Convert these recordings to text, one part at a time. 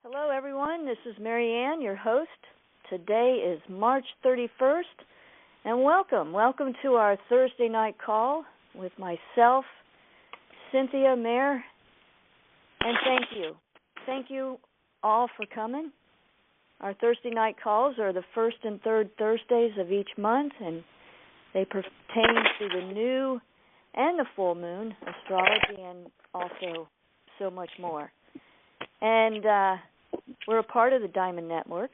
Hello, everyone. This is Mary Ann, your host. Today is March 31st, and welcome. Welcome to our Thursday night call with myself, Cynthia Mayer, and thank you. Thank you all for coming. Our Thursday night calls are the first and third Thursdays of each month, and they pertain to the new and the full moon, astrology, and also so much more. And we're a part of the Diamond Network,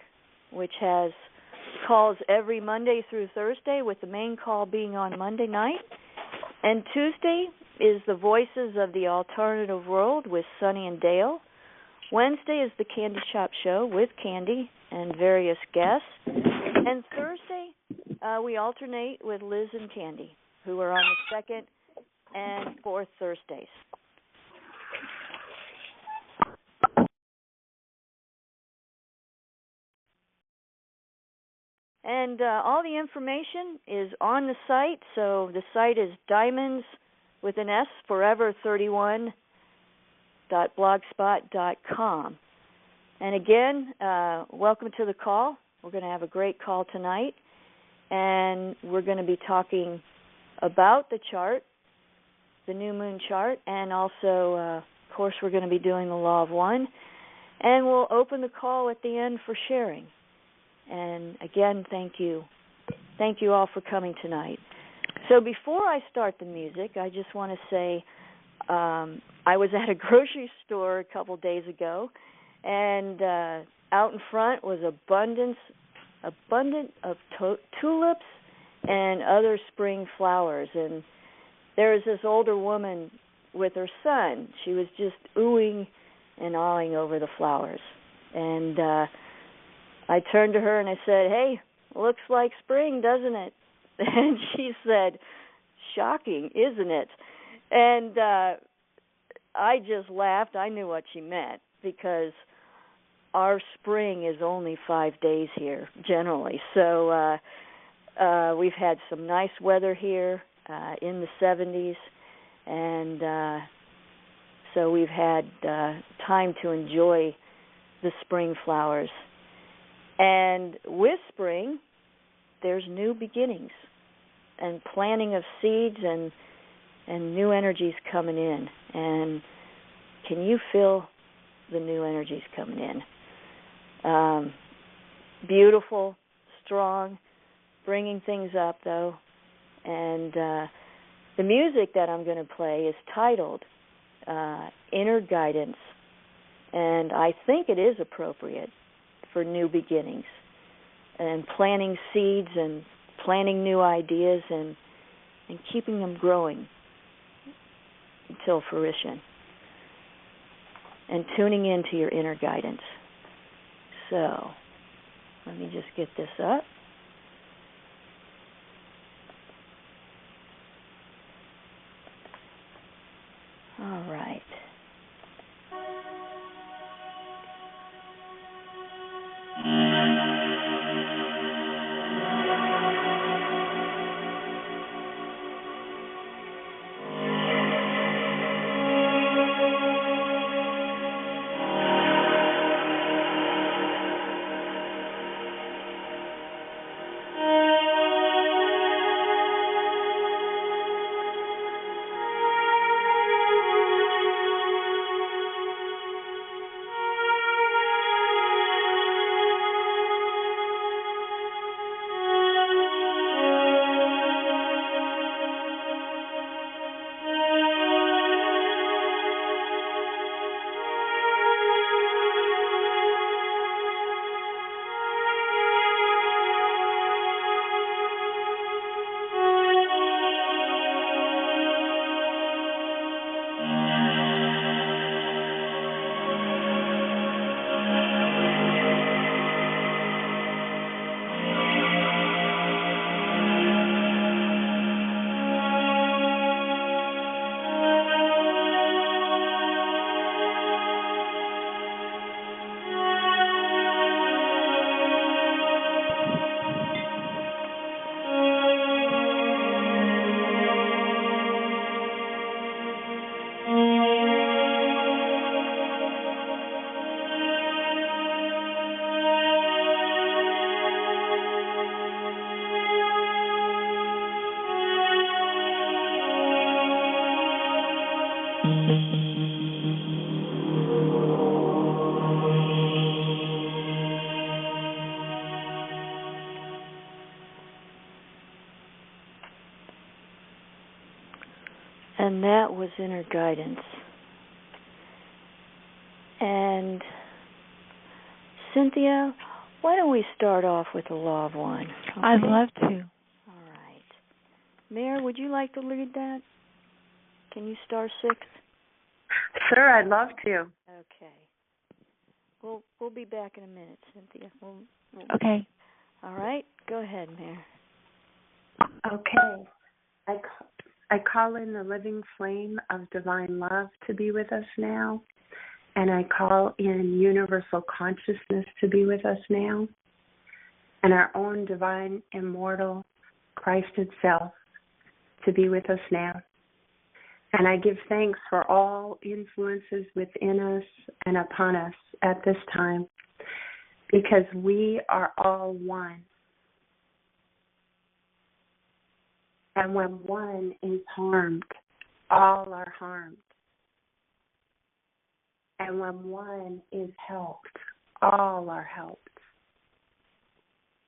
which has calls every Monday through Thursday, with the main call being on Monday night. And Tuesday is the Voices of the Alternative World with Sunny and Dale. Wednesday is the Candy Shop Show with Candy and various guests. And Thursday, we alternate with Liz and Candy, who are on the second and fourth Thursdays. And all the information is on the site. So the site is diamonds with an S, forever31.blogspot.com. And again, welcome to the call. We're going to have a great call tonight. And we're going to be talking about the chart, the new moon chart, and also, of course, we're going to be doing the Law of One. And we'll open the call at the end for sharing. And again, thank you. Thank you all for coming tonight. So before I start the music, I just want to say I was at a grocery store a couple days ago, and out in front was abundant of tulips and other spring flowers. And there was this older woman with her son. She was just oohing and awing over the flowers. And I turned to her and I said, "Hey, looks like spring, doesn't it?" And she said, "Shocking, isn't it?" And I just laughed. I knew what she meant, because our spring is only 5 days here, generally. So we've had some nice weather here in the 70s, and so we've had time to enjoy the spring flowers. And with spring, there's new beginnings and planting of seeds and new energies coming in. And can you feel the new energies coming in? Beautiful, strong, bringing things up, though. And the music that I'm going to play is titled Inner Guidance. And I think it is appropriate for new beginnings and planting seeds and planting new ideas and keeping them growing until fruition and tuning into your inner guidance. So let me just get this up. All right. And that was inner guidance. And Cynthia, why don't we start off with the Law of One? Okay? I'd love to. All right. Mayor, would you like to lead that? Can you star 6? Sure, I'd love to. Okay. We'll be back in a minute, Cynthia. Okay. All right. Go ahead, Mayor. Okay. I call in the living flame of divine love to be with us now, and I call in universal consciousness to be with us now, and our own divine, immortal Christ itself to be with us now. And I give thanks for all influences within us and upon us at this time, because we are all one. And when one is harmed, all are harmed. And when one is helped, all are helped.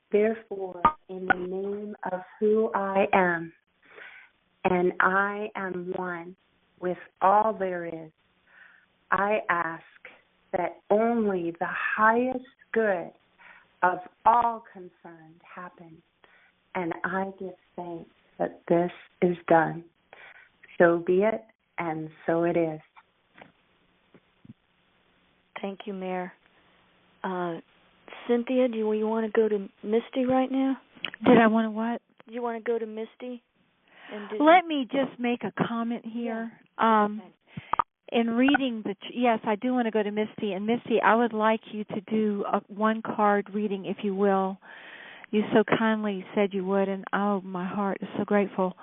Therefore, in the name of who I am, and I am one with all there is, I ask that only the highest good of all concerned happen, and I give thanks that this is done. So be it, and so it is. Thank you, Mayor. Cynthia, do you want to go to Misty right now? Did I want to what? Do you want to go to Misty? Let me just make a comment here. Yeah. In reading yes, I do want to go to Misty. And Misty, I would like you to do a one-card reading, if you will. You so kindly said you would, and oh, my heart is so grateful.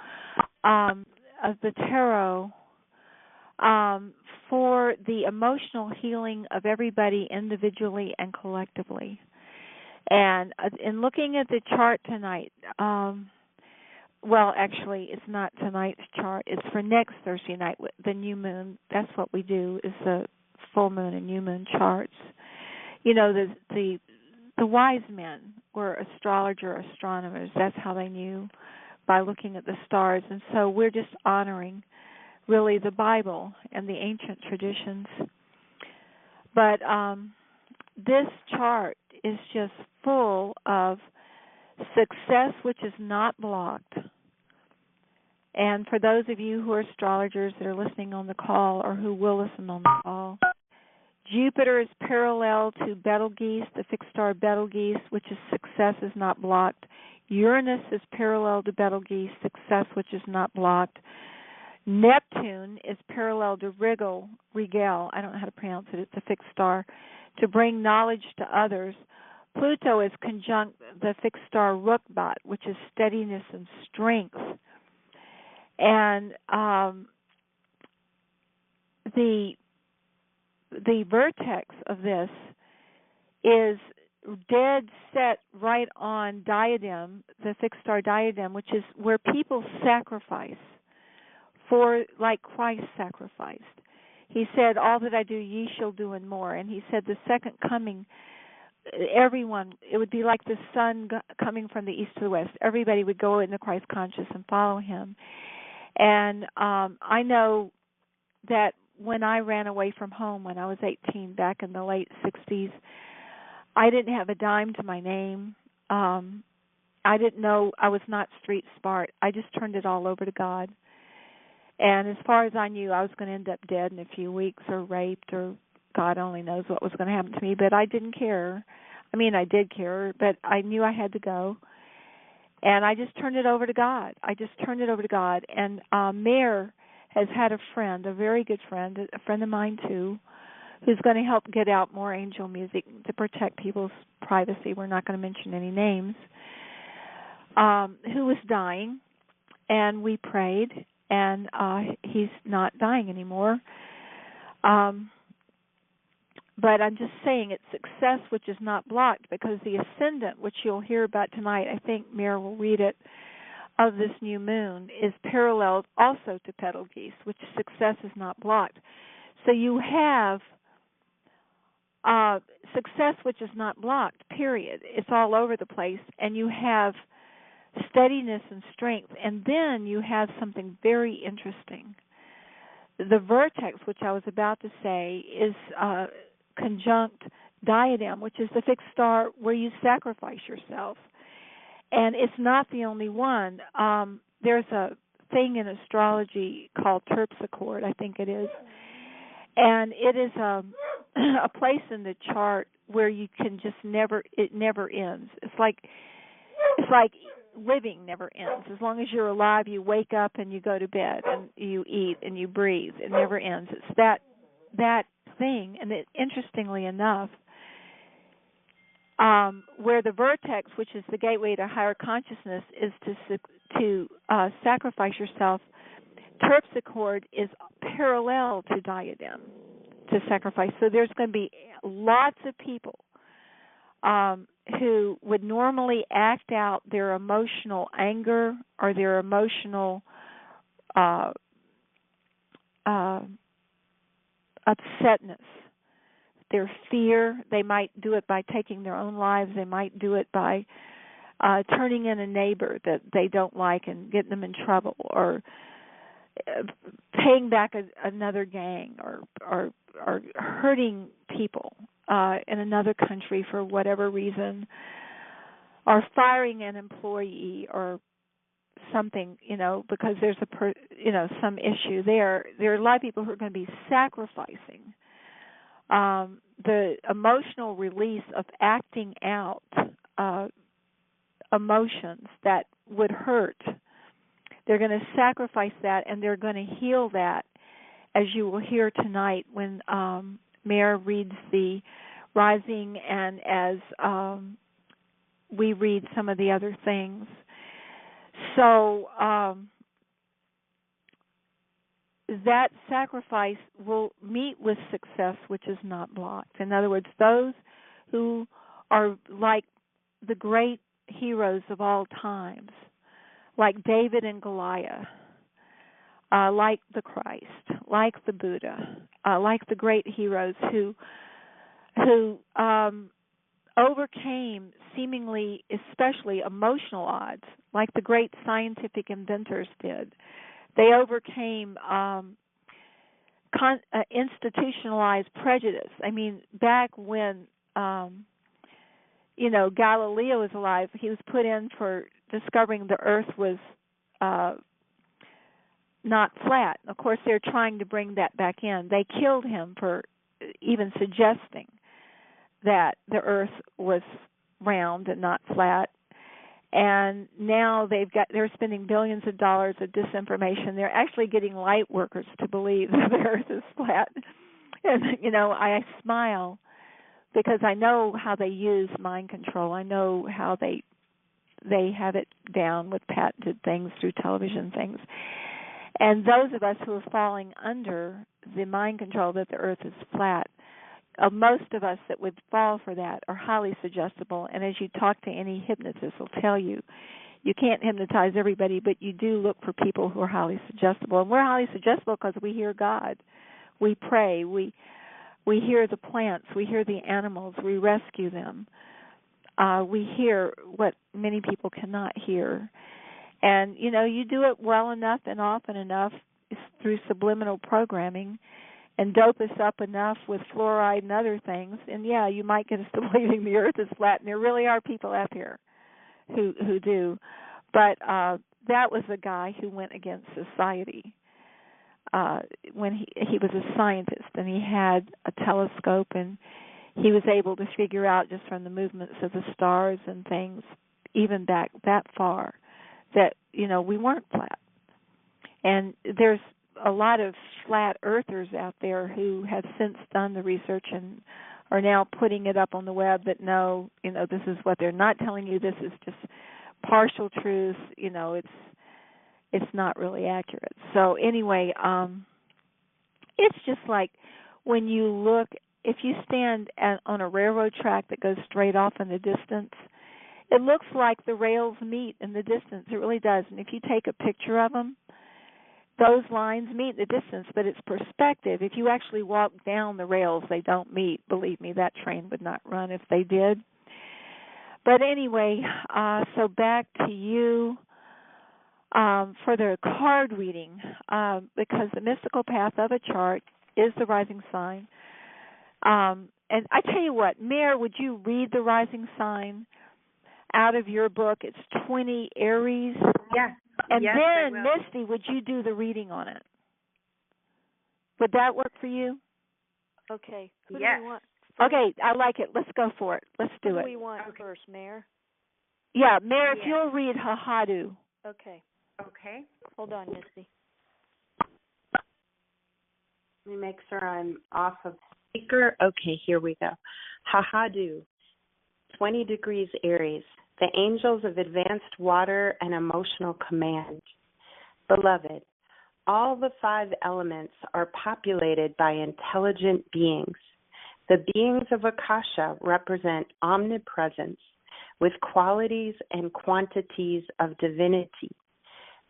Of the tarot for the emotional healing of everybody individually and collectively. And in looking at the chart tonight, well, actually, it's not tonight's chart. It's for next Thursday night, the new moon. That's what we do, is the full moon and new moon charts. You know, the wise men were astronomers. That's how they knew, by looking at the stars. And so we're just honoring, really, the Bible and the ancient traditions. But this chart is just full of success which is not blocked. And for those of you who are astrologers that are listening on the call, or who will listen on the call, Jupiter is parallel to Betelgeuse, the fixed star Betelgeuse, which is success is not blocked. Uranus is parallel to Betelgeuse, success which is not blocked. Neptune is parallel to Rigel, I don't know how to pronounce it, it's a fixed star, to bring knowledge to others. Pluto is conjunct the fixed star Rukbat, which is steadiness and strength. And the vertex of this is dead set right on Diadem, the fixed star Diadem, which is where people sacrifice for, like Christ sacrificed. He said, all that I do, ye shall do and more. And he said the second coming, everyone, it would be like the sun coming from the east to the west. Everybody would go into Christ conscious and follow him. And I know that when I ran away from home when I was 18, back in the late 60s, I didn't have a dime to my name. I didn't know, I was not street smart. I just turned it all over to God. And as far as I knew, I was going to end up dead in a few weeks, or raped, or God only knows what was going to happen to me. But I didn't care. I mean, I did care, but I knew I had to go. And I just turned it over to God. And Mayor has had a friend, a very good friend, a friend of mine too, who's going to help get out more angel music to protect people's privacy. We're not going to mention any names. Who was dying, and we prayed, and he's not dying anymore. But I'm just saying it's success which is not blocked, because the ascendant, which you'll hear about tonight, I think Mayor will read it, of this new moon, is paralleled also to Betelgeuse, which success is not blocked. So you have success which is not blocked, period. It's all over the place. And you have steadiness and strength. And then you have something very interesting. the vertex, which I was about to say, is conjunct diadem, which is the fixed star where you sacrifice yourself. And it's not the only one. There's a thing in astrology called terpsichord, I think it is. And it is a place in the chart where you can just it never ends. It's like living never ends. As long as you're alive, you wake up and you go to bed and you eat and you breathe. It never ends. It's that thing. And interestingly enough, where the vertex, which is the gateway to higher consciousness, is to sacrifice yourself, terpsichord is parallel to diadem, to sacrifice. So there's going to be lots of people who would normally act out their emotional anger or their emotional upsetness, their fear. They might do it by taking their own lives. They might do it by turning in a neighbor that they don't like and getting them in trouble, or paying back another gang, or hurting people in another country for whatever reason, or firing an employee or something, because there's some issue there. There are a lot of people who are going to be sacrificing the emotional release of acting out emotions that would hurt. They're going to sacrifice that, and they're going to heal that, as you will hear tonight when Mare reads the Rising, and as we read some of the other things. So that sacrifice will meet with success, which is not blocked. In other words, those who are like the great heroes of all times, like David and Goliath, like the Christ, like the Buddha, like the great heroes who overcame seemingly, especially emotional odds, like the great scientific inventors did. They overcame institutionalized prejudice. I mean, back when Galileo was alive, he was put in for discovering the Earth was not flat. Of course, they're trying to bring that back in. They killed him for even suggesting that the Earth was round and not flat. And now they're spending billions of dollars of disinformation. They're actually getting light workers to believe that the Earth is flat. And I smile because I know how they use mind control. I know how they have it down with patented things through television things. And those of us who are falling under the mind control that the Earth is flat, most of us that would fall for that are highly suggestible. And as you talk to any hypnotist, will tell you, you can't hypnotize everybody, but you do look for people who are highly suggestible. And we're highly suggestible because we hear God. We pray. We hear the plants. We hear the animals. We rescue them. We hear what many people cannot hear. And, you do it well enough and often enough through subliminal programming and dope us up enough with fluoride and other things, and you might get us to believing the Earth is flat, and there really are people out here who do. But that was a guy who went against society when he was a scientist, and he had a telescope, and he was able to figure out just from the movements of the stars and things, even back that far, that, we weren't flat. And there's a lot of flat earthers out there who have since done the research and are now putting it up on the web that no, this is what they're not telling you. This is just partial truth. It's not really accurate. So anyway, it's just like when you look, if you stand on a railroad track that goes straight off in the distance, it looks like the rails meet in the distance. It really does. And if you take a picture of them, those lines meet in the distance, but it's perspective. If you actually walk down the rails, they don't meet. Believe me, that train would not run if they did. But anyway, so back to you. for the card reading, because the mystical path of a chart is the rising sign. And I tell you what, Mare, would you read the rising sign out of your book? It's 20 Aries. Yes. And yes, then, Misty, would you do the reading on it? Would that work for you? Okay. Who yes. do we want? Okay, I like it. Let's go for it. Let's do Who it. do we want first, Mare? Yeah, Mare, if you'll read Hahadu. Okay. Okay. Hold on, Misty. Let me make sure I'm off of speaker. Okay, here we go. Hahadu, 20 degrees Aries, the angels of advanced water and emotional command. Beloved, all the 5 elements are populated by intelligent beings. The beings of Akasha represent omnipresence with qualities and quantities of divinity.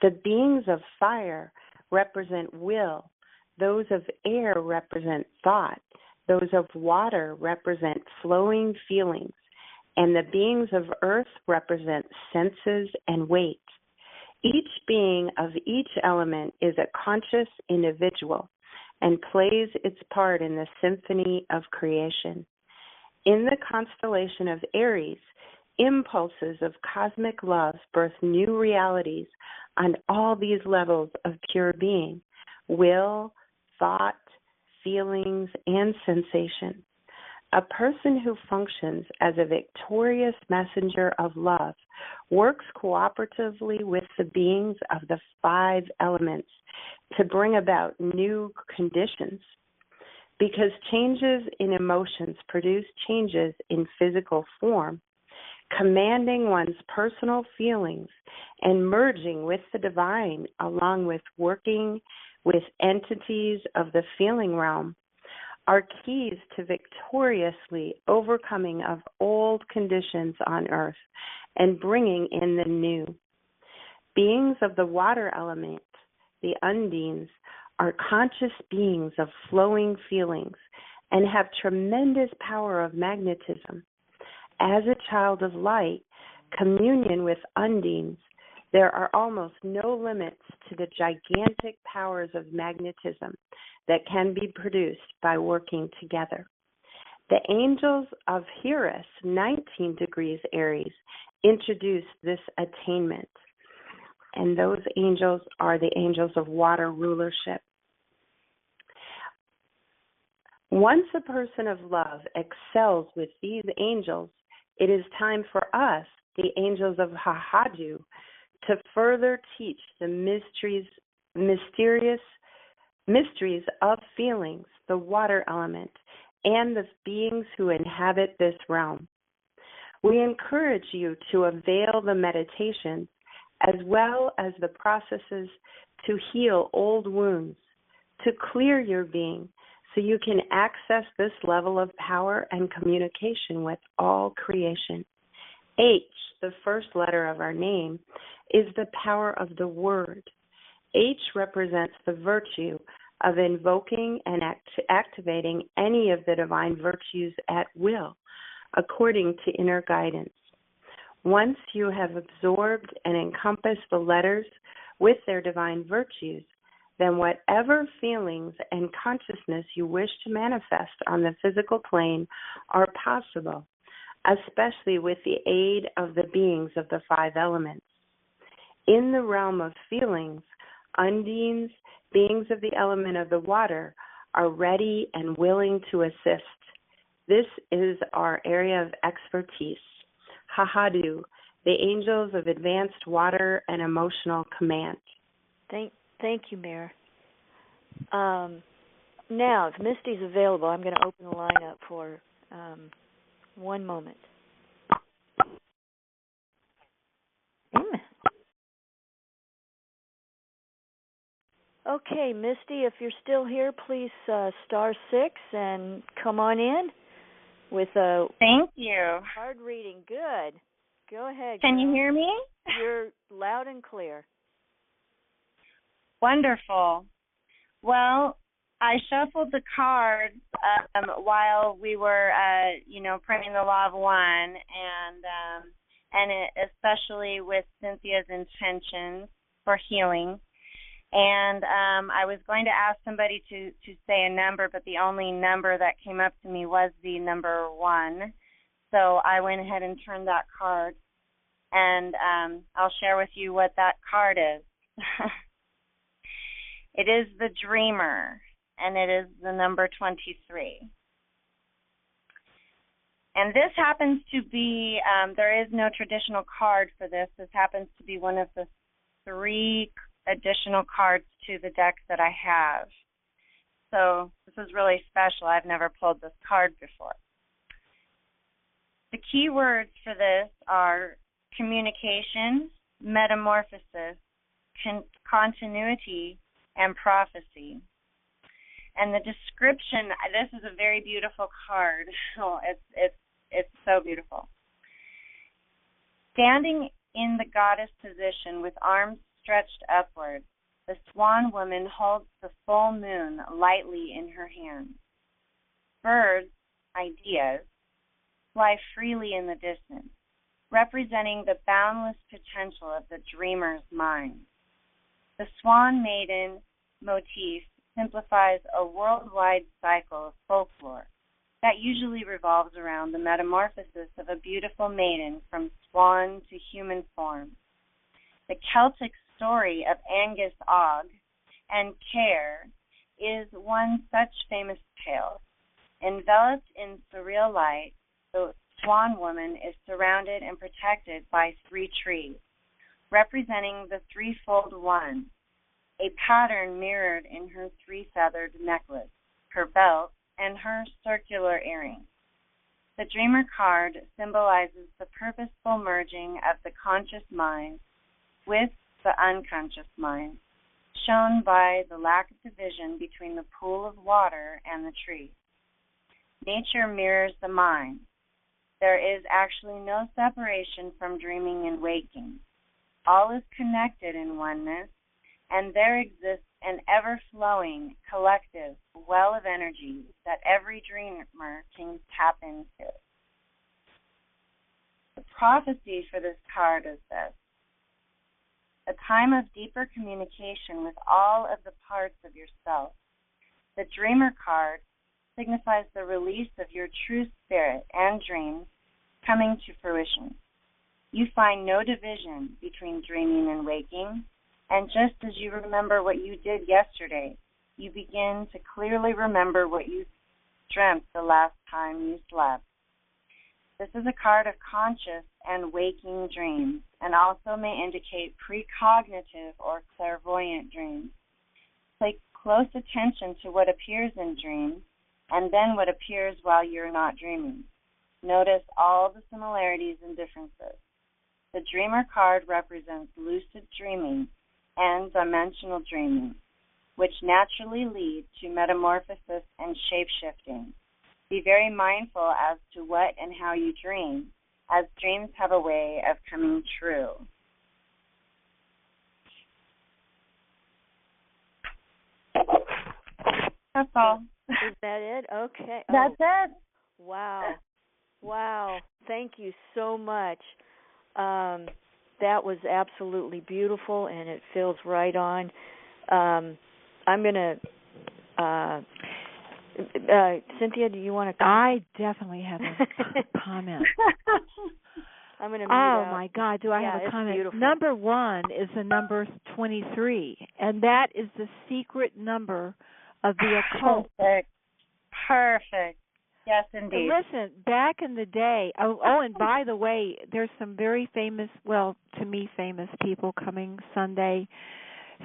The beings of fire represent will. Those of air represent thought. Those of water represent flowing feelings. And the beings of earth represent senses and weight. Each being of each element is a conscious individual and plays its part in the symphony of creation. In the constellation of Aries, impulses of cosmic love birth new realities on all these levels of pure being: will, thought, feelings, and sensation. A person who functions as a victorious messenger of love works cooperatively with the beings of the 5 elements to bring about new conditions. Because changes in emotions produce changes in physical form, commanding one's personal feelings and merging with the divine, along with working with entities of the feeling realm, are keys to victoriously overcoming of old conditions on earth and bringing in the new. Beings of the water element, the undines, are conscious beings of flowing feelings and have tremendous power of magnetism. As a child of light, communion with undines, there are almost no limits to the gigantic powers of magnetism that can be produced by working together. The angels of Horus, 19 degrees Aries, introduce this attainment. And those angels are the angels of water rulership. Once a person of love excels with these angels, it is time for us, the angels of Hahadu, to further teach the mysterious mysteries of feelings, the water element, and the beings who inhabit this realm. We encourage you to avail the meditations as well as the processes to heal old wounds, to clear your being so you can access this level of power and communication with all creation. H, the first letter of our name, is the power of the word. H represents the virtue of invoking and activating any of the divine virtues at will, according to inner guidance. Once you have absorbed and encompassed the letters with their divine virtues, then whatever feelings and consciousness you wish to manifest on the physical plane are possible, especially with the aid of the beings of the 5 elements. In the realm of feelings, undines, beings of the element of the water, are ready and willing to assist. This is our area of expertise. Hahadu, the angels of advanced water and emotional command. Thank you, Mare. Now, if Misty's available, I'm going to open the line up for 1 moment. Amen. Okay, Misty, if you're still here, please *6 and come on in with a Thank you. card reading. Good. Go ahead. Can girl. you hear me? You're loud and clear. Wonderful. Well, I shuffled the cards while we were, praying the Law of One, and especially with Cynthia's intentions. for healing. And I was going to ask somebody to say a number, but the only number that came up to me was the number 1. So I went ahead and turned that card, and I'll share with you what that card is. It is the Dreamer, and it is the number 23. And this happens to be, there is no traditional card for this. This happens to be one of the 3 additional cards to the deck that I have. So this is really special. I've never pulled this card before. The key words for this are communication, metamorphosis, continuity, and prophecy. And the description, this is a very beautiful card. Oh, it's so beautiful. Standing in the goddess position with arms stretched upward, the swan woman holds the full moon lightly in her hand. Birds, ideas, fly freely in the distance, representing the boundless potential of the dreamer's mind. The swan maiden motif simplifies a worldwide cycle of folklore that usually revolves around the metamorphosis of a beautiful maiden from swan to human form. The Celtic story of Angus Og and Care is one such famous tale. Enveloped in surreal light, the swan woman is surrounded and protected by 3 trees, representing the threefold one, a pattern mirrored in her 3-feathered necklace, her belt, and her circular earring. The Dreamer card symbolizes the purposeful merging of the conscious mind with the unconscious mind, shown by the lack of division between the pool of water and the tree. Nature mirrors the mind. There is actually no separation from dreaming and waking. All is connected in oneness, and there exists an ever-flowing, collective well of energy that every dreamer can tap into. The prophecy for this card is this: a time of deeper communication with all of the parts of yourself. The Dreamer card signifies the release of your true spirit and dreams coming to fruition. You find no division between dreaming and waking, and just as you remember what you did yesterday, you begin to clearly remember what you dreamt the last time you slept. This is a card of conscious and waking dreams, and also may indicate precognitive or clairvoyant dreams. Pay close attention to what appears in dreams, and then what appears while you're not dreaming. Notice all the similarities and differences. The Dreamer card represents lucid dreaming and dimensional dreaming, which naturally lead to metamorphosis and shape-shifting. Be very mindful as to what and how you dream, as dreams have a way of coming true. That's all. Is that it? Okay. That's it. Wow. Wow. Thank you so much. That was absolutely beautiful, and it feels right on. I'm going to... Cynthia, do you want to I definitely have a comment. I'm going to Oh, my God, do I have a comment? Beautiful. Number 1 is the number 23, and that is the secret number of the occult. Perfect. Yes, indeed. And listen, back in the day, and by the way, there's some very famous, well, to me, famous people coming Sunday.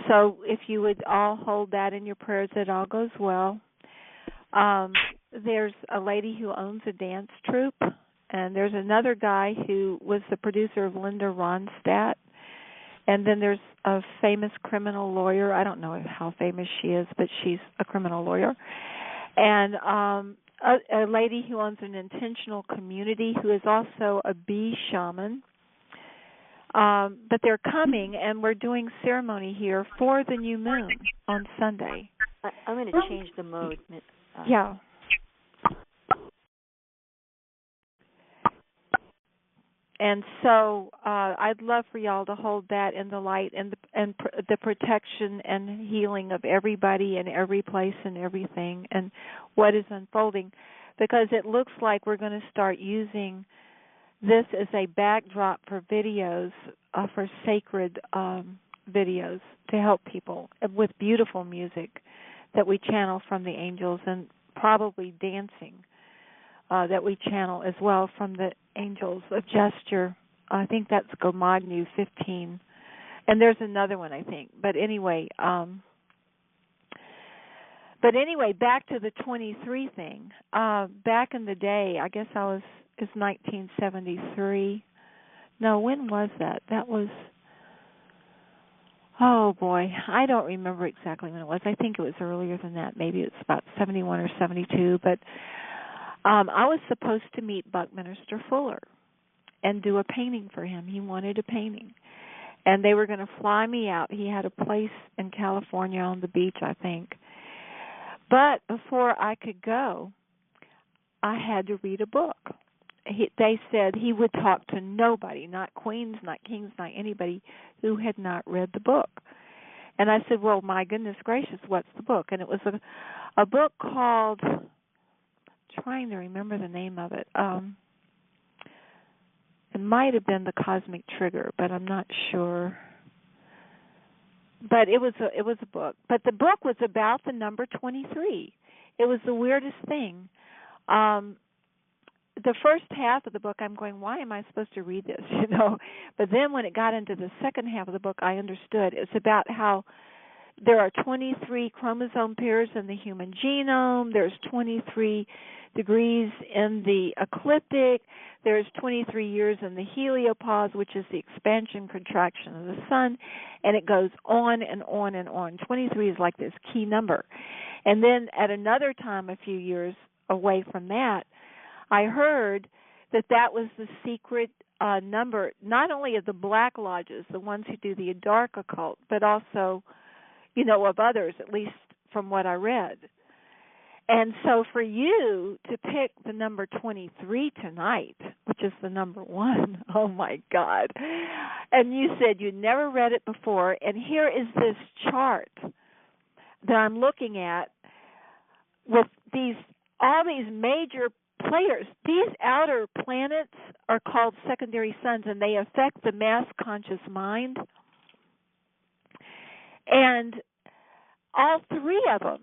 So if you would all hold that in your prayers, that all goes well. There's a lady who owns a dance troupe, and there's another guy who was the producer of Linda Ronstadt. And then there's a famous criminal lawyer. I don't know how famous she is, but she's a criminal lawyer. And a lady who owns an intentional community who is also a bee shaman. But they're coming, and we're doing ceremony here for the new moon on Sunday. I'm going to change the mode. And so I'd love for y'all to hold that in the light and the protection and healing of everybody and every place and everything and what is unfolding, because it looks like we're going to start using this as a backdrop for videos, for sacred videos to help people with beautiful music that we channel from the angels, and probably dancing that we channel as well from the angels of gesture. I think that's Gomagnu 15. And there's another one, I think. But anyway, back to the 23 thing. Back in the day, I guess it's 1973. No, when was that? That was, oh boy, I don't remember exactly when it was. I think it was earlier than that. Maybe it's about 71 or 72. But I was supposed to meet Buckminster Fuller and do a painting for him. He wanted a painting. And they were going to fly me out. He had a place in California on the beach, I think. But before I could go, I had to read a book. They said he would talk to nobody, not queens, not kings, not anybody who had not read the book. And I said, well, my goodness gracious, what's the book? And it was a book called, trying to remember the name of it. It might have been The Cosmic Trigger, but I'm not sure. But it was a book. But the book was about the number 23. It was the weirdest thing. The first half of the book, I'm going, why am I supposed to read this? But then when it got into the second half of the book, I understood. It's about how there are 23 chromosome pairs in the human genome. There's 23 degrees in the ecliptic. There's 23 years in the heliopause, which is the expansion, contraction of the sun. And it goes on and on and on. 23 is like this key number. And then at another time, a few years away from that, I heard that was the secret number, not only of the Black Lodges, the ones who do the dark occult, but also of others, at least from what I read. And so for you to pick the number 23 tonight, which is the number 1, oh my God. And you said you never read it before, and here is this chart that I'm looking at with all these major players. These outer planets are called secondary suns, and they affect the mass conscious mind. And all three of them,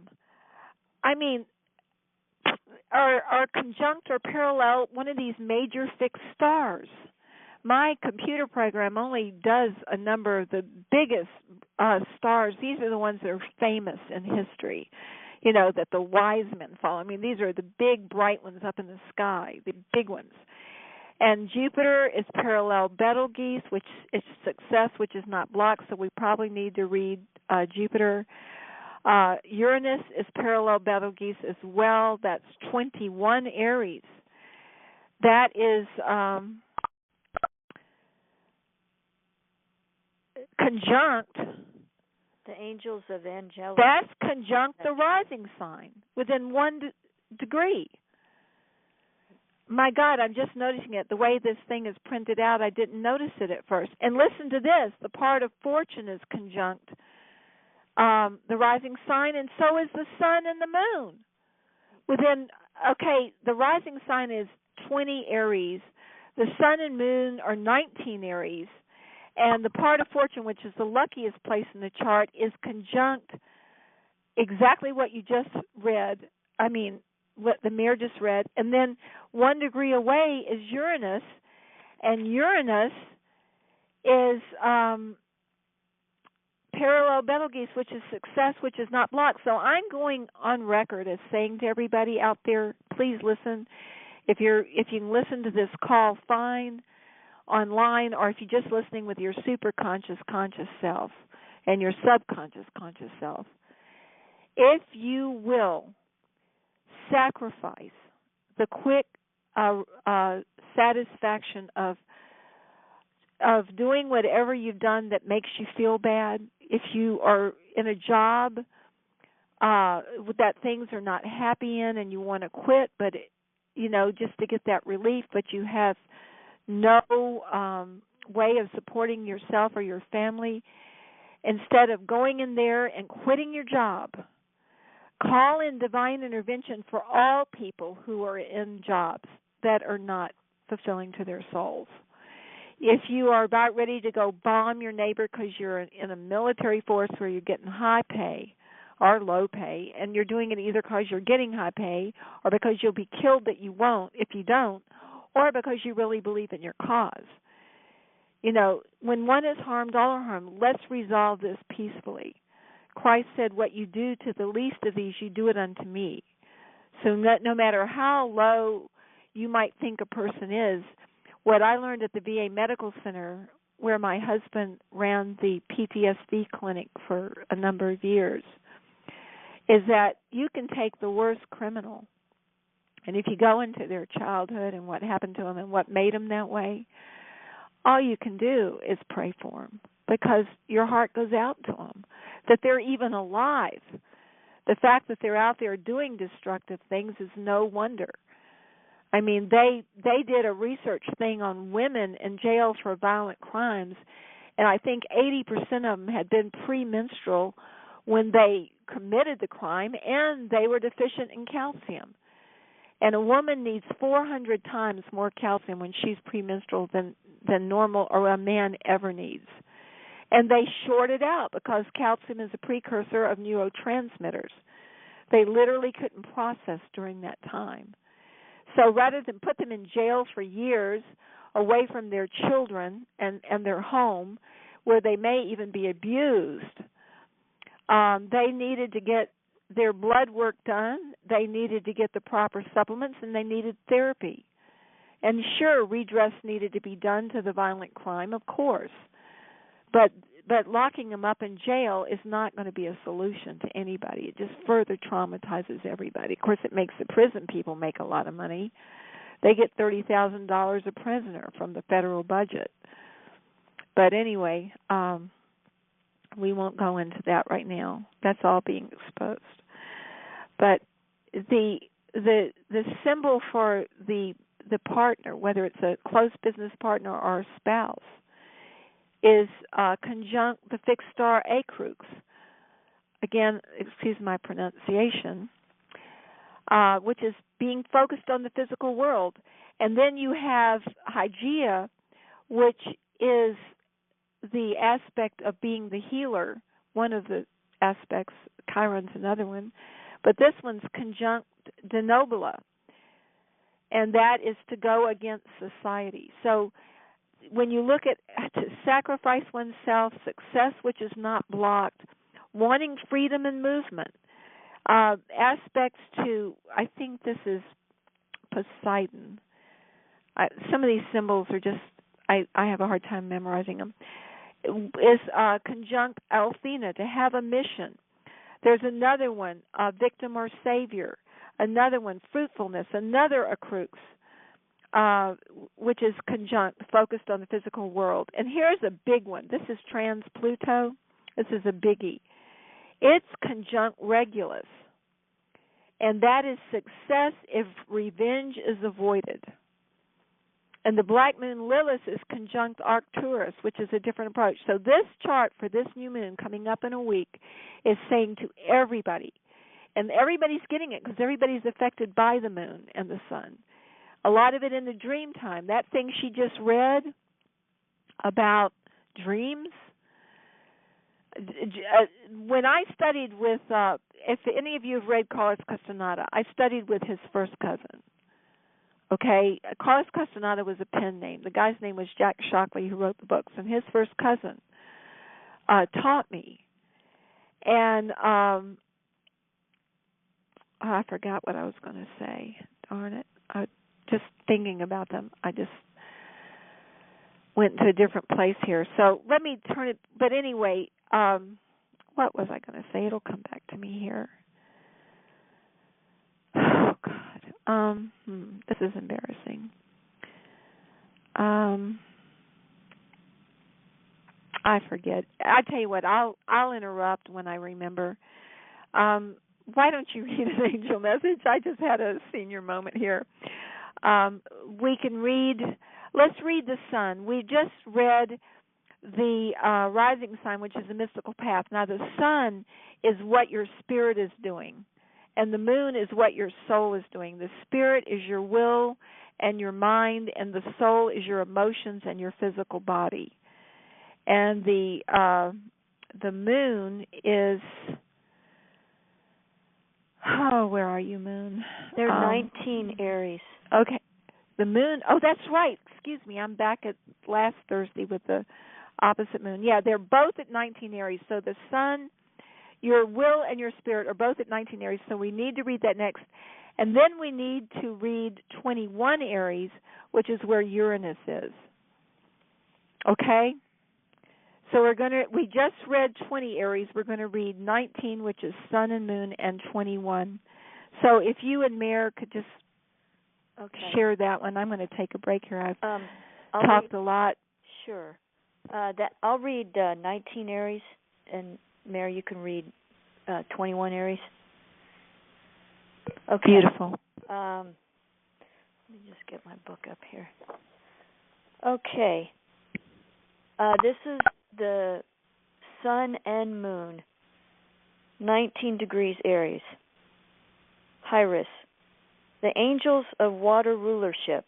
are conjunct or parallel one of these major fixed stars. My computer program only does a number of the biggest stars. These are the ones that are famous in history, that the wise men follow. These are the big, bright ones up in the sky, the big ones. And Jupiter is parallel Betelgeuse, which is success, which is not blocked, so we probably need to read Jupiter. Uranus is parallel Betelgeuse as well. That's 21 Aries. That is conjunct. The angels of angelic. That's conjunct the rising sign within 1 degree. My God, I'm just noticing it. The way this thing is printed out, I didn't notice it at first. And listen to this. The part of fortune is conjunct the rising sign, and so is the sun and the moon. The rising sign is 20 Aries. The sun and moon are 19 Aries. And the part of fortune, which is the luckiest place in the chart, is conjunct exactly what you just read. What the mayor just read. And then 1 degree away is Uranus. And Uranus is parallel Betelgeuse, which is success, which is not blocked. So I'm going on record as saying to everybody out there, please listen. If you can listen to this call, fine, online, or if you're just listening with your superconscious conscious self and your subconscious conscious self, if you will sacrifice the quick satisfaction of doing whatever you've done that makes you feel bad, if you are in a job that things are not happy in and you want to quit, but just to get that relief, but you have no way of supporting yourself or your family, instead of going in there and quitting your job, call in divine intervention for all people who are in jobs that are not fulfilling to their souls. If you are about ready to go bomb your neighbor because you're in a military force where you're getting high pay or low pay, and you're doing it either because you're getting high pay or because you'll be killed that you won't if you don't, or because you really believe in your cause. You know, when one is harmed, all are harmed. Let's resolve this peacefully. Christ said, what you do to the least of these, you do it unto me. So no matter how low you might think a person is, what I learned at the VA Medical Center, where my husband ran the PTSD clinic for a number of years, is that you can take the worst criminal, and if you go into their childhood and what happened to them and what made them that way, all you can do is pray for them, because your heart goes out to them, that they're even alive. The fact that they're out there doing destructive things is no wonder. I mean, they did a research thing on women in jails for violent crimes, and I think 80% of them had been premenstrual when they committed the crime, and they were deficient in calcium. And a woman needs 400 times more calcium when she's premenstrual than normal or a man ever needs. And they shorted out because calcium is a precursor of neurotransmitters. They literally couldn't process during that time. So rather than put them in jail for years, away from their children and their home, where they may even be abused, they needed to get their blood work done, they needed to get the proper supplements, and they needed therapy. And sure, redress needed to be done to the violent crime, of course. But locking them up in jail is not going to be a solution to anybody. It just further traumatizes everybody. Of course, it makes the prison people make a lot of money. They get $30,000 a prisoner from the federal budget. But anyway, we won't go into that right now. That's all being exposed. But the symbol for the partner, whether it's a close business partner or a spouse, is conjunct the fixed star Acrux. Again, excuse my pronunciation, which is being focused on the physical world. And then you have Hygeia, which is the aspect of being the healer, one of the aspects. Chiron's another one. But this one's conjunct Denobula, and that is to go against society. So when you look at to sacrifice oneself, success which is not blocked, wanting freedom and movement, aspects to, I think this is Poseidon. Some of these symbols are just, I have a hard time memorizing them, is conjunct Althena, to have a mission. There's another one, victim or savior. Another one, fruitfulness. Another Acrux, which is conjunct, focused on the physical world. And here's a big one. This is trans-Pluto. This is a biggie. It's conjunct Regulus. And that is success if revenge is avoided. And the Black Moon Lilith is conjunct Arcturus, which is a different approach. So this chart for this new moon coming up in a week is saying to everybody, and everybody's getting it because everybody's affected by the moon and the sun. A lot of it in the dream time. That thing she just read about dreams, when I studied with, if any of you have read Carlos Castaneda, I studied with his first cousin. Okay, Carlos Castaneda was a pen name. The guy's name was Jack Shockley, who wrote the books, and his first cousin taught me. And I forgot what I was going to say. Darn it. Just thinking about them, I just went to a different place here. So let me turn it, but anyway, what was I going to say? It'll come back to me here. Oh, God. This is embarrassing. I forget. I tell you what, I'll interrupt when I remember. Why don't you read an angel message? I just had a senior moment here. We can read let's read the sun. We just read the rising sign, which is the mystical path. Now, the sun is what your spirit is doing, and the moon is what your soul is doing. The spirit is your will and your mind, and the soul is your emotions and your physical body. And the moon is, where are you, moon? There are 19 Aries. Okay. The moon, that's right. Excuse me, I'm back at last Thursday with the opposite moon. Yeah, they're both at 19 Aries. So the sun, your will, and your spirit are both at 19 Aries. So we need to read that next. And then we need to read 21 Aries, which is where Uranus is. Okay? So we just read 20 Aries. We're going to read 19, which is sun and moon, and 21. So if you and Mare could just share that one. I'm going to take a break here. I've talked a lot. Sure. I'll read 19 Aries, and Mare, you can read 21 Aries. Okay. Beautiful. Let me just get my book up here. Okay. This is the sun and moon, 19 degrees Aries. Iris, the angels of water rulership.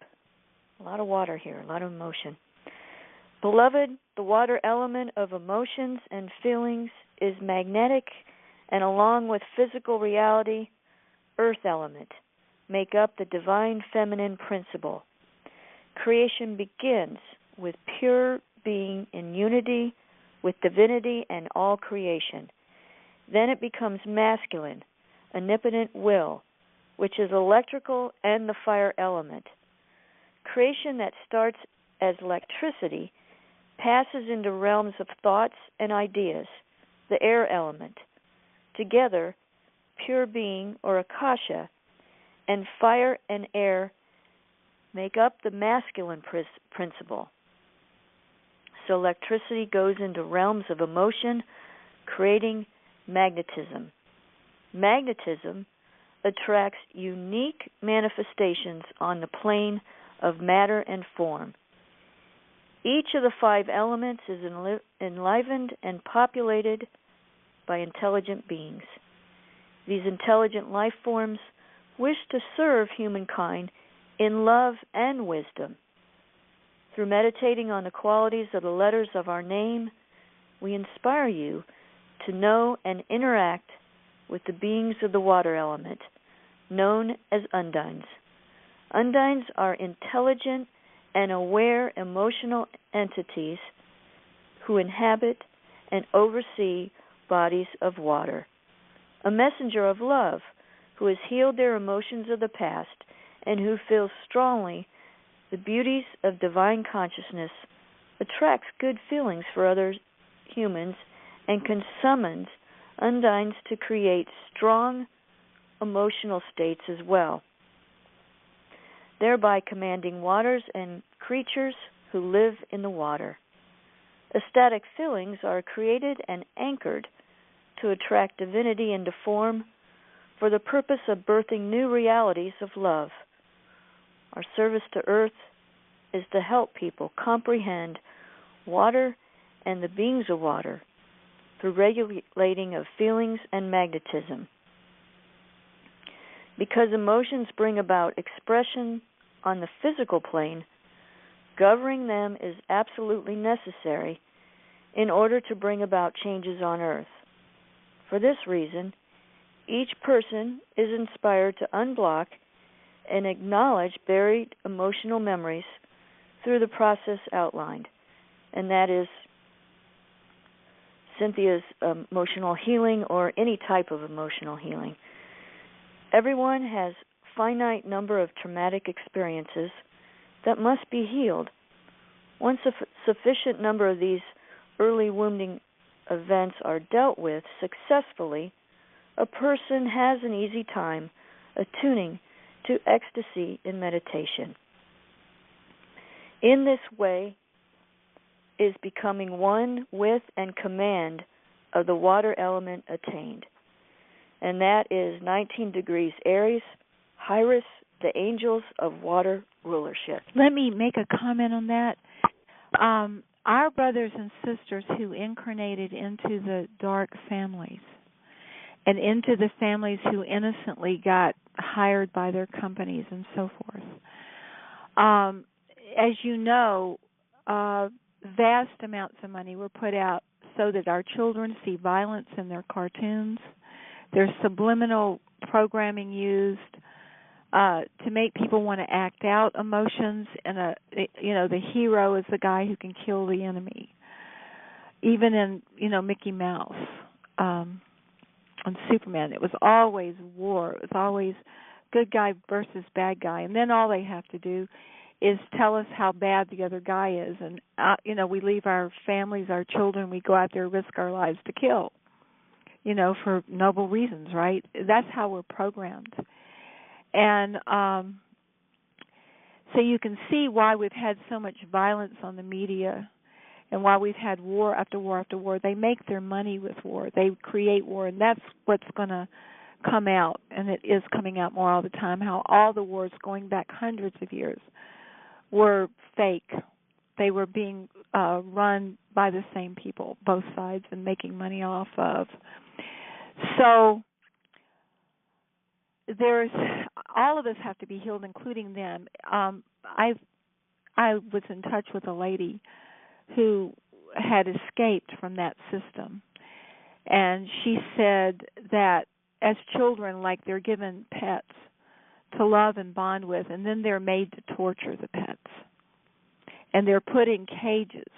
A lot of water here, a lot of emotion. Beloved, the water element of emotions and feelings is magnetic, and along with physical reality, earth element make up the divine feminine principle. Creation begins with pure being in unity with divinity and all creation. Then it becomes masculine, omnipotent will, which is electrical and the fire element. Creation that starts as electricity passes into realms of thoughts and ideas, the air element. Together, pure being, or akasha, and fire and air make up the masculine principle. So electricity goes into realms of emotion, creating magnetism. Magnetism attracts unique manifestations on the plane of matter and form. Each of the 5 elements is enlivened and populated by intelligent beings. These intelligent life forms wish to serve humankind in love and wisdom. Through meditating on the qualities of the letters of our name, we inspire you to know and interact with the beings of the water element, known as undines. Undines are intelligent and aware emotional entities who inhabit and oversee bodies of water. A messenger of love who has healed their emotions of the past and who feels strongly the beauties of divine consciousness, attracts good feelings for other humans, and can summon undines to create strong emotional states as well, thereby commanding waters and creatures who live in the water. Ecstatic feelings are created and anchored to attract divinity into form for the purpose of birthing new realities of love. Our service to Earth is to help people comprehend water and the beings of water through regulating of feelings and magnetism. Because emotions bring about expression on the physical plane, governing them is absolutely necessary in order to bring about changes on Earth. For this reason, each person is inspired to unblock and acknowledge buried emotional memories through the process outlined, and that is Cynthia's emotional healing or any type of emotional healing. Everyone has a finite number of traumatic experiences that must be healed. Once a sufficient number of these early wounding events are dealt with successfully, a person has an easy time attuning to ecstasy in meditation. In this way is becoming one with and command of the water element attained. And that is 19 degrees Aries, Iris, the angels of water rulership. Let me make a comment on that. Our brothers and sisters who incarnated into the dark families and into the families who innocently got hired by their companies and so forth, as you know, vast amounts of money were put out so that our children see violence in their cartoons. There's subliminal programming used to make people want to act out emotions, and the hero is the guy who can kill the enemy. Even in Mickey Mouse and Superman, it was always war. It was always good guy versus bad guy, and then all they have to do is tell us how bad the other guy is, and we leave our families, our children, we go out there, risk our lives to kill, for noble reasons, right? That's how we're programmed. And so you can see why we've had so much violence on the media and why we've had war after war after war. They make their money with war. They create war, and that's what's going to come out, and it is coming out more all the time, how all the wars going back hundreds of years were fake. They were being run by the same people, both sides, and making money off of. So there's all of us have to be healed, including them. I was in touch with a lady who had escaped from that system, and she said that as children, like, they're given pets to love and bond with, and then they're made to torture the pets, and they're put in cages,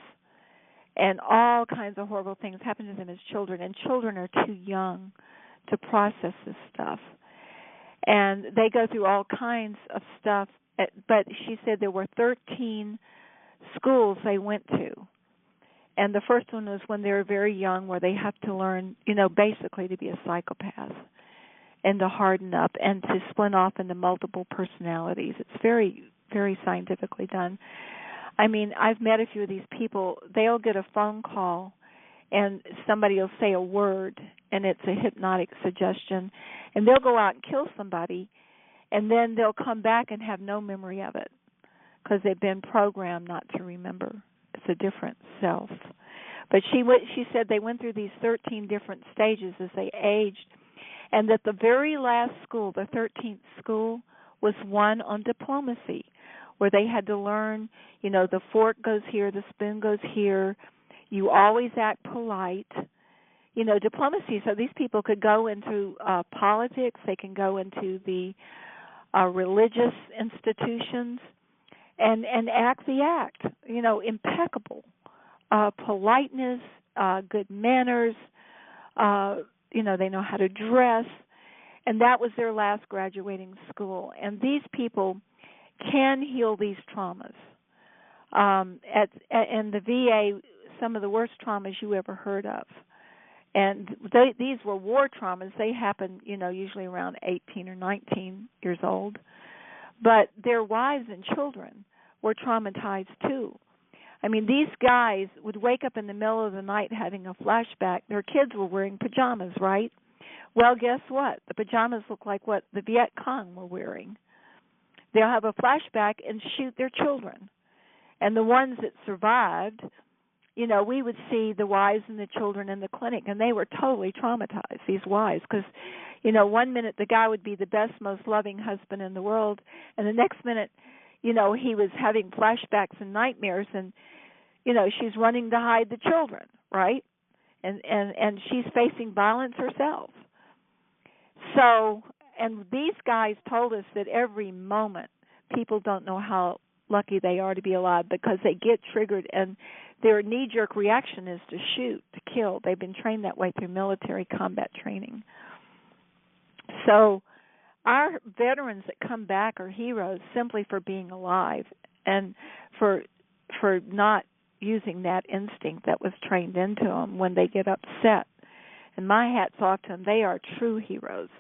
and all kinds of horrible things happen to them as children, and children are too young to process this stuff. And they go through all kinds of stuff, but she said there were 13 schools they went to. And the first one was when they were very young, where they have to learn, basically to be a psychopath and to harden up and to split off into multiple personalities. It's very, very scientifically done. I mean, I've met a few of these people. They'll get a phone call and somebody will say a word, and it's a hypnotic suggestion, and they'll go out and kill somebody, and then they'll come back and have no memory of it because they've been programmed not to remember. It's a different self. But she said they went through these 13 different stages as they aged, and that the very last school, the 13th school, was one on diplomacy, where they had to learn, the fork goes here, the spoon goes here, you always act polite. Diplomacy, so these people could go into politics, they can go into the religious institutions and act the act, impeccable. Politeness, good manners, they know how to dress, and that was their last graduating school. And these people can heal these traumas. In the VA, some of the worst traumas you ever heard of. And these were war traumas. They happened, usually around 18 or 19 years old. But their wives and children were traumatized too. I mean, these guys would wake up in the middle of the night having a flashback. Their kids were wearing pajamas, right? Well, guess what? The pajamas look like what the Viet Cong were wearing. They'll have a flashback and shoot their children. And the ones that survived, we would see the wives and the children in the clinic, and they were totally traumatized, these wives, because, 1 minute the guy would be the best, most loving husband in the world, and the next minute, he was having flashbacks and nightmares, and, she's running to hide the children, right? And she's facing violence herself. So, and these guys told us that every moment people don't know how lucky they are to be alive because they get triggered and their knee-jerk reaction is to shoot, to kill. They've been trained that way through military combat training. So our veterans that come back are heroes simply for being alive and for not using that instinct that was trained into them when they get upset. And my hat's off to them. They are true heroes.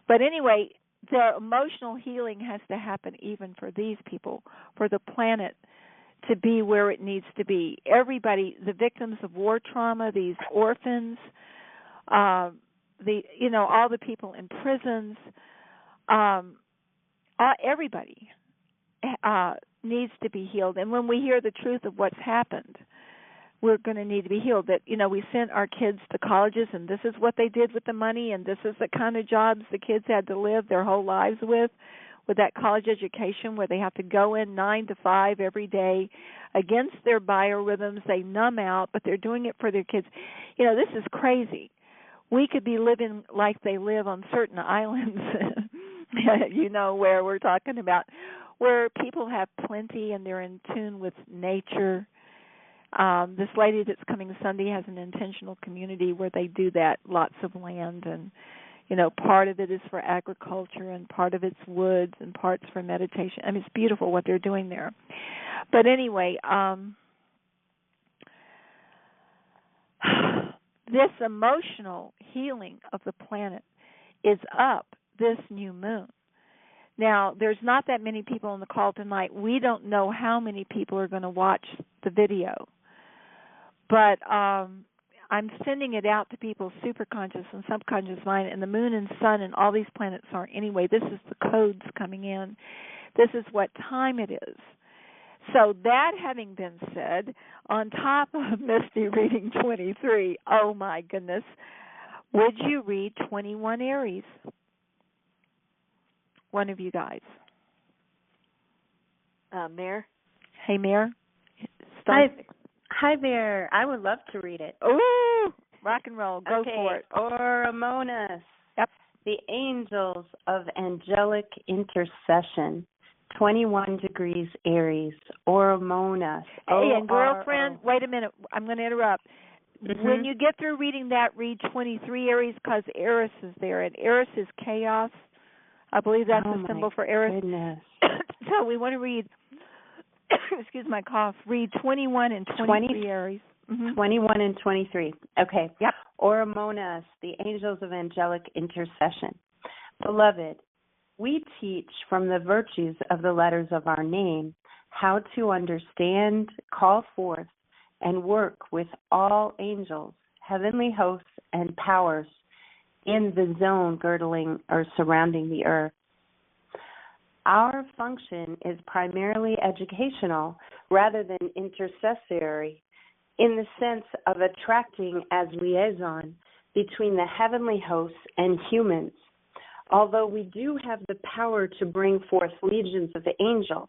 But anyway, the emotional healing has to happen even for these people, for the planet to be where it needs to be. Everybody, the victims of war trauma, these orphans, all the people in prisons, everybody needs to be healed. And when we hear the truth of what's happened, we're going to need to be healed. That, we sent our kids to colleges, and this is what they did with the money, and this is the kind of jobs the kids had to live their whole lives with that college education where they have to go in 9 to 5 every day against their biorhythms. They numb out, but they're doing it for their kids. This is crazy. We could be living like they live on certain islands, where we're talking about, where people have plenty and they're in tune with nature. This lady that's coming Sunday has an intentional community where they do that, lots of land, and part of it is for agriculture and part of it's woods and parts for meditation. I mean, it's beautiful what they're doing there. But anyway, this emotional healing of the planet is up this new moon. Now, there's not that many people on the call tonight. We don't know how many people are going to watch the video. But I'm sending it out to people's superconscious and subconscious mind, and the moon and sun and all these planets are anyway. This is the codes coming in. This is what time it is. So that having been said, on top of Misty reading 23, oh my goodness, would you read 21 Aries? One of you guys. Mare? Hey, Mare. Hi there. I would love to read it. Ooh, rock and roll. Go for it. Oromonus. Yep. The Angels of Angelic Intercession. 21 degrees Aries. Oromonus. Hey, and girlfriend, wait a minute. I'm going to interrupt. Mm-hmm. When you get through reading that, read 23 Aries because Eris is there, and Eris is chaos. I believe that's the symbol for Eris. Goodness. So we want to read, excuse my cough, read 21 and 23 Aries. Mm-hmm. 21 and 23. Okay. Yep. Oromonus, the Angels of Angelic Intercession. Beloved, we teach from the virtues of the letters of our name how to understand, call forth, and work with all angels, heavenly hosts, and powers in the zone girdling or surrounding the earth. Our function is primarily educational rather than intercessory, in the sense of attracting as liaison between the heavenly hosts and humans, although we do have the power to bring forth legions of angels.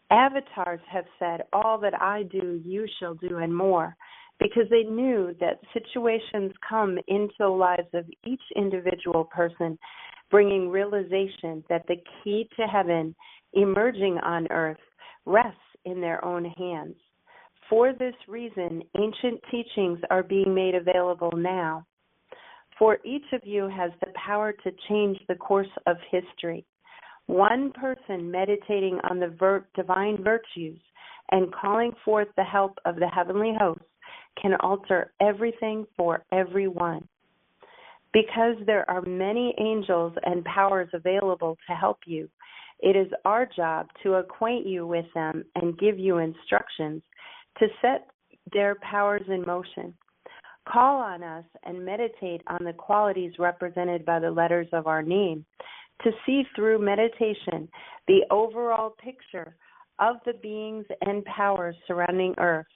Avatars have said, all that I do, you shall do, and more, because they knew that situations come into the lives of each individual person, bringing realization that the key to heaven emerging on earth rests in their own hands. For this reason, ancient teachings are being made available now. For each of you has the power to change the course of history. One person meditating on the divine virtues and calling forth the help of the heavenly hosts can alter everything for everyone. Because there are many angels and powers available to help you, it is our job to acquaint you with them and give you instructions to set their powers in motion. Call on us and meditate on the qualities represented by the letters of our name to see through meditation the overall picture of the beings and powers surrounding Earth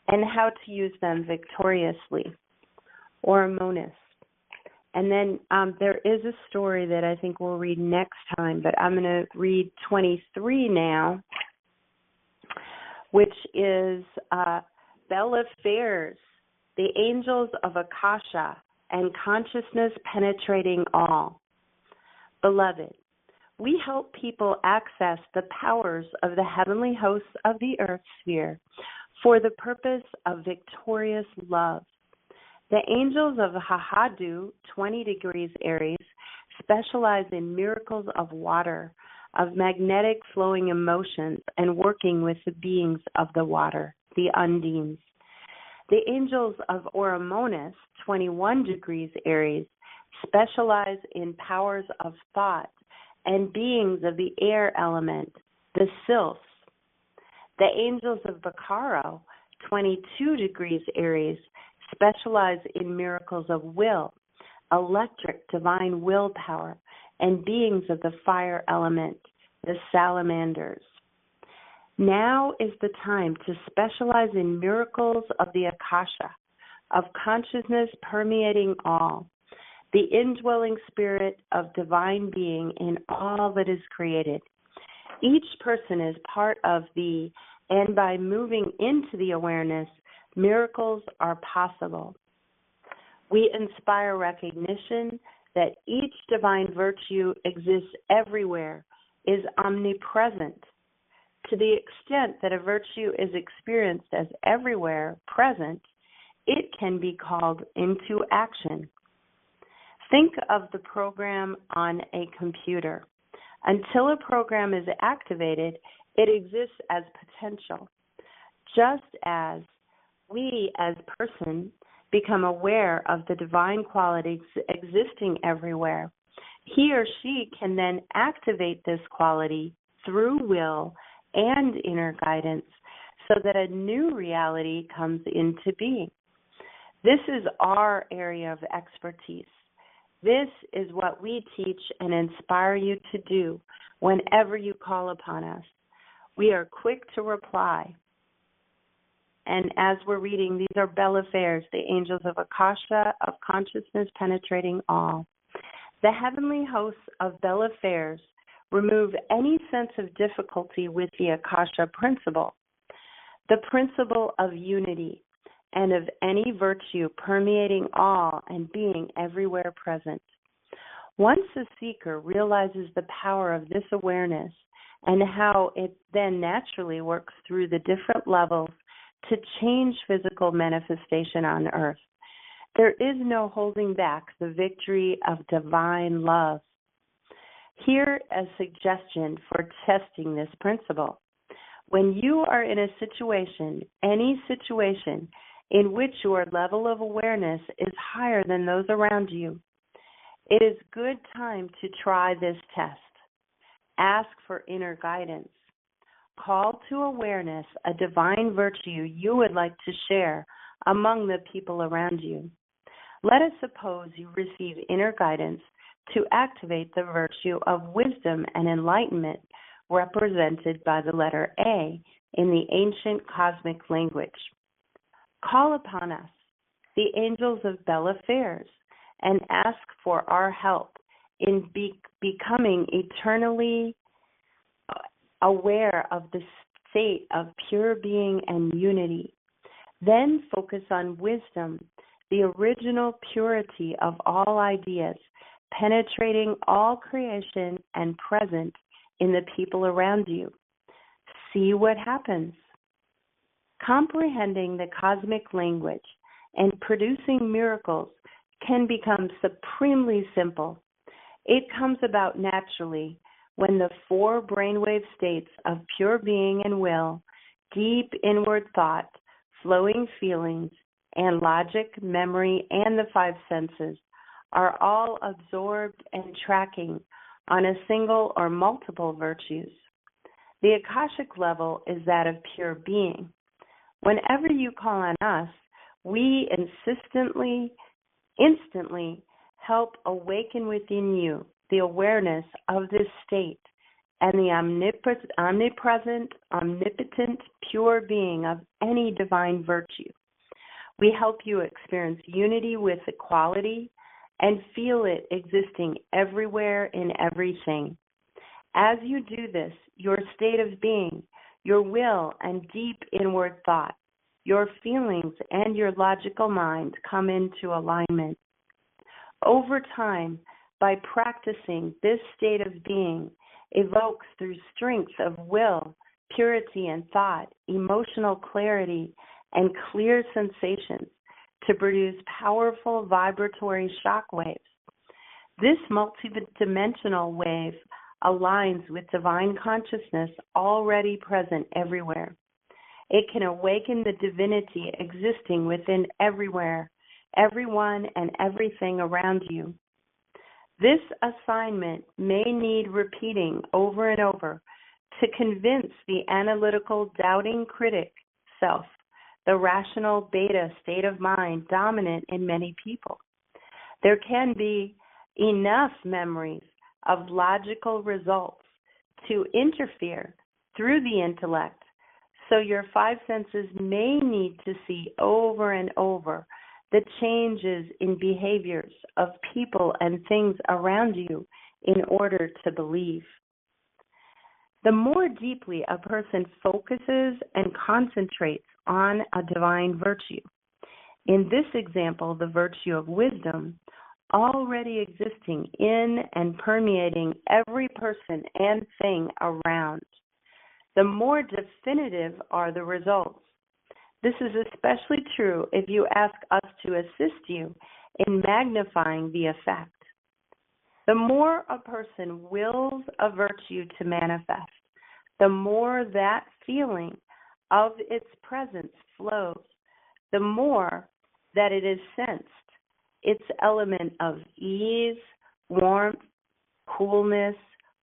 and how to use them victoriously. Oromonus. And then there is a story that I think we'll read next time, but I'm going to read 23 now, which is Bella Fairs, the Angels of Akasha, and Consciousness Penetrating All. Beloved, we help people access the powers of the heavenly hosts of the Earth sphere for the purpose of victorious love. The Angels of Hahadu, 20 degrees Aries, specialize in miracles of water, of magnetic flowing emotions, and working with the beings of the water, the undines. The Angels of Oromonus, 21 degrees Aries, specialize in powers of thought and beings of the air element, the sylphs. The Angels of Bacaro, 22 degrees Aries, specialize in miracles of will, electric divine willpower, and beings of the fire element, the salamanders. Now is the time to specialize in miracles of the Akasha, of consciousness permeating all, the indwelling spirit of divine being in all that is created. Each person is part of the, and by moving into the awareness, miracles are possible. We inspire recognition that each divine virtue exists everywhere, is omnipresent. To the extent that a virtue is experienced as everywhere present, it can be called into action. Think of the program on a computer. Until a program is activated, it exists as potential. Just as we as person become aware of the divine qualities existing everywhere, he or she can then activate this quality through will and inner guidance so that a new reality comes into being. This is our area of expertise. This is what we teach and inspire you to do whenever you call upon us. We are quick to reply. And as we're reading, these are bell affairs, the angels of Akasha, of consciousness penetrating all. The heavenly hosts of bell affairs remove any sense of difficulty with the Akasha principle, the principle of unity, and of any virtue permeating all and being everywhere present. Once a seeker realizes the power of this awareness and how it then naturally works through the different levels to change physical manifestation on earth, there is no holding back the victory of divine love. Here a suggestion for testing this principle. When you are in a situation, any situation, in which your level of awareness is higher than those around you, it is good time to try this test. Ask for inner guidance. Call to awareness a divine virtue you would like to share among the people around you. Let us suppose you receive inner guidance to activate the virtue of wisdom and enlightenment represented by the letter A in the ancient cosmic language. Call upon us, the angels of bell affairs, and ask for our help in becoming eternally aware of the state of pure being and unity. Then focus on wisdom, the original purity of all ideas, penetrating all creation and present in the people around you. See what happens. Comprehending the cosmic language and producing miracles can become supremely simple. It comes about naturally when the four brainwave states of pure being and will, deep inward thought, flowing feelings, and logic, memory, and the five senses are all absorbed and tracking on a single or multiple virtues. The Akashic level is that of pure being. Whenever you call on us, we instantly help awaken within you the awareness of this state and the omnipresent, omnipotent, pure being of any divine virtue. We help you experience unity with equality and feel it existing everywhere in everything. As you do this, your state of being, your will and deep inward thought, your feelings and your logical mind come into alignment. Over time, by practicing, this state of being evokes through strength of will, purity and thought, emotional clarity, and clear sensations to produce powerful vibratory shock waves. This multidimensional wave aligns with divine consciousness already present everywhere. It can awaken the divinity existing within everywhere, everyone, and everything around you. This assignment may need repeating over and over to convince the analytical, doubting critic self, the rational beta state of mind dominant in many people. There can be enough memories of logical results to interfere through the intellect, so your five senses may need to see over and over the changes in behaviors of people and things around you in order to believe. The more deeply a person focuses and concentrates on a divine virtue, in this example, the virtue of wisdom, already existing in and permeating every person and thing around, the more definitive are the results. This is especially true if you ask us to assist you in magnifying the effect. The more a person wills a virtue to manifest, the more that feeling of its presence flows, the more that it is sensed, its element of ease, warmth, coolness,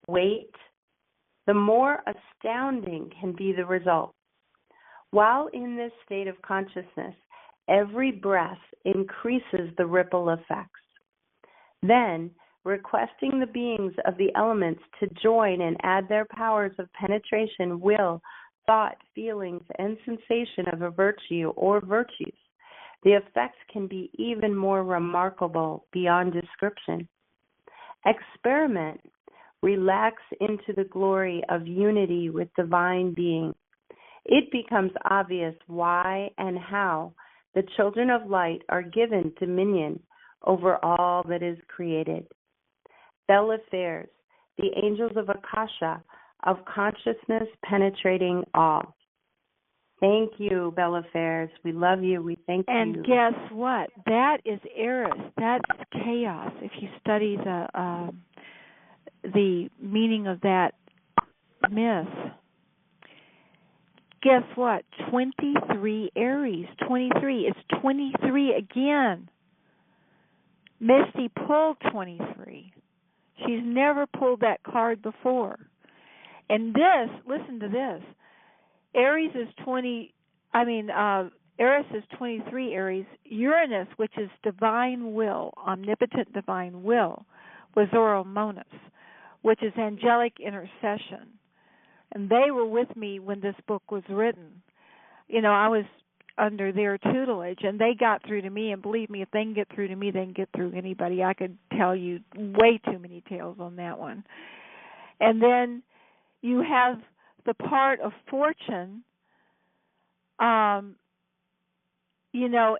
weight, the more astounding can be the result. While in this state of consciousness, every breath increases the ripple effects. Then, requesting the beings of the elements to join and add their powers of penetration, will, thought, feelings, and sensation of a virtue or virtues, the effects can be even more remarkable beyond description. Experiment. Relax into the glory of unity with divine being. It becomes obvious why and how the children of light are given dominion over all that is created. Bell affairs, the angels of Akasha, of consciousness penetrating all. Thank you, Bell affairs. We love you. We thank you. And guess what? That is Eris. That's chaos. If you study the meaning of that myth. Guess what? 23 Aries. 23. It's 23 again. Misty pulled 23. She's never pulled that card before. And this, listen to this. Aries is 23 Aries. Uranus, which is divine will, omnipotent divine will, was Oromonos, which is angelic intercession. And they were with me when this book was written. You know, I was under their tutelage, and they got through to me, and believe me, if they can get through to me, they can get through anybody. I could tell you way too many tales on that one. And then you have the part of fortune,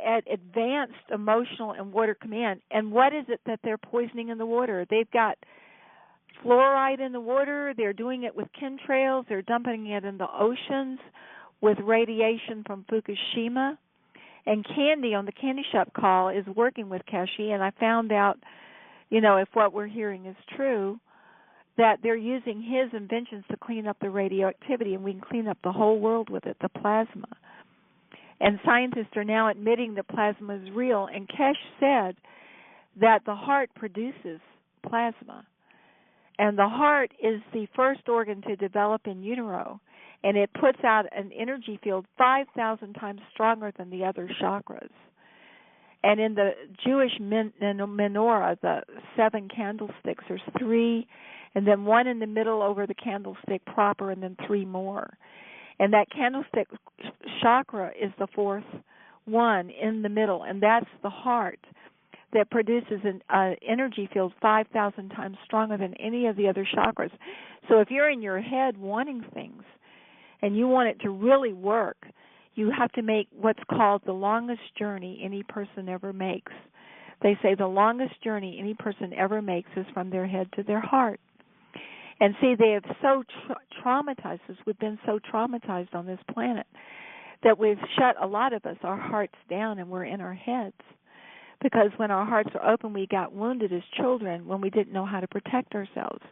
at advanced emotional and water command. And what is it that they're poisoning in the water? They've got fluoride in the water. They're doing it with chemtrails. They're dumping it in the oceans with radiation from Fukushima. And Candy on the Candy Shop call is working with Kashi, and I found out, if what we're hearing is true, that they're using his inventions to clean up the radioactivity, and we can clean up the whole world with it, the plasma. And scientists are now admitting that plasma is real. And Kesh said that the heart produces plasma. And the heart is the first organ to develop in utero. And it puts out an energy field 5,000 times stronger than the other chakras. And in the Jewish menorah, the 7 candlesticks, there's 3, and then 1 in the middle over the candlestick proper, and then 3 more. And that candlestick chakra is the 4th one in the middle, and that's the heart that produces an energy field 5,000 times stronger than any of the other chakras. So if you're in your head wanting things and you want it to really work, you have to make what's called the longest journey any person ever makes. They say the longest journey any person ever makes is from their head to their heart. And see, they have so traumatized us. We've been so traumatized on this planet that we've shut a lot of us, our hearts down, and we're in our heads. Because when our hearts are open, we got wounded as children when we didn't know how to protect ourselves.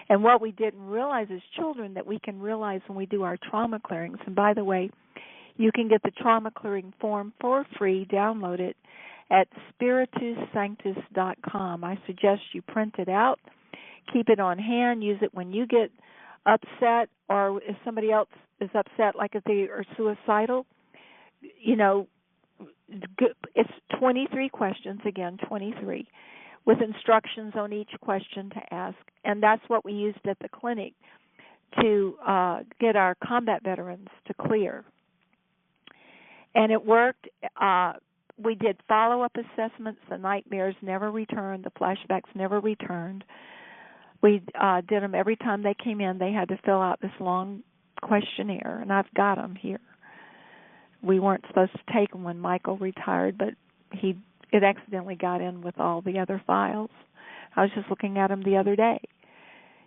And what we didn't realize as children that we can realize when we do our trauma clearings. And by the way, you can get the trauma clearing form for free. Download it at spiritussanctus.com. I suggest you print it out. Keep it on hand. Use it when you get upset, or if somebody else is upset, like if they are suicidal. It's 23 questions, again, 23, with instructions on each question to ask. And that's what we used at the clinic to get our combat veterans to clear. And it worked. We did follow-up assessments. The nightmares never returned. The flashbacks never returned. We did them every time they came in. They had to fill out this long questionnaire, and I've got them here. We weren't supposed to take them when Michael retired, but it accidentally got in with all the other files. I was just looking at them the other day.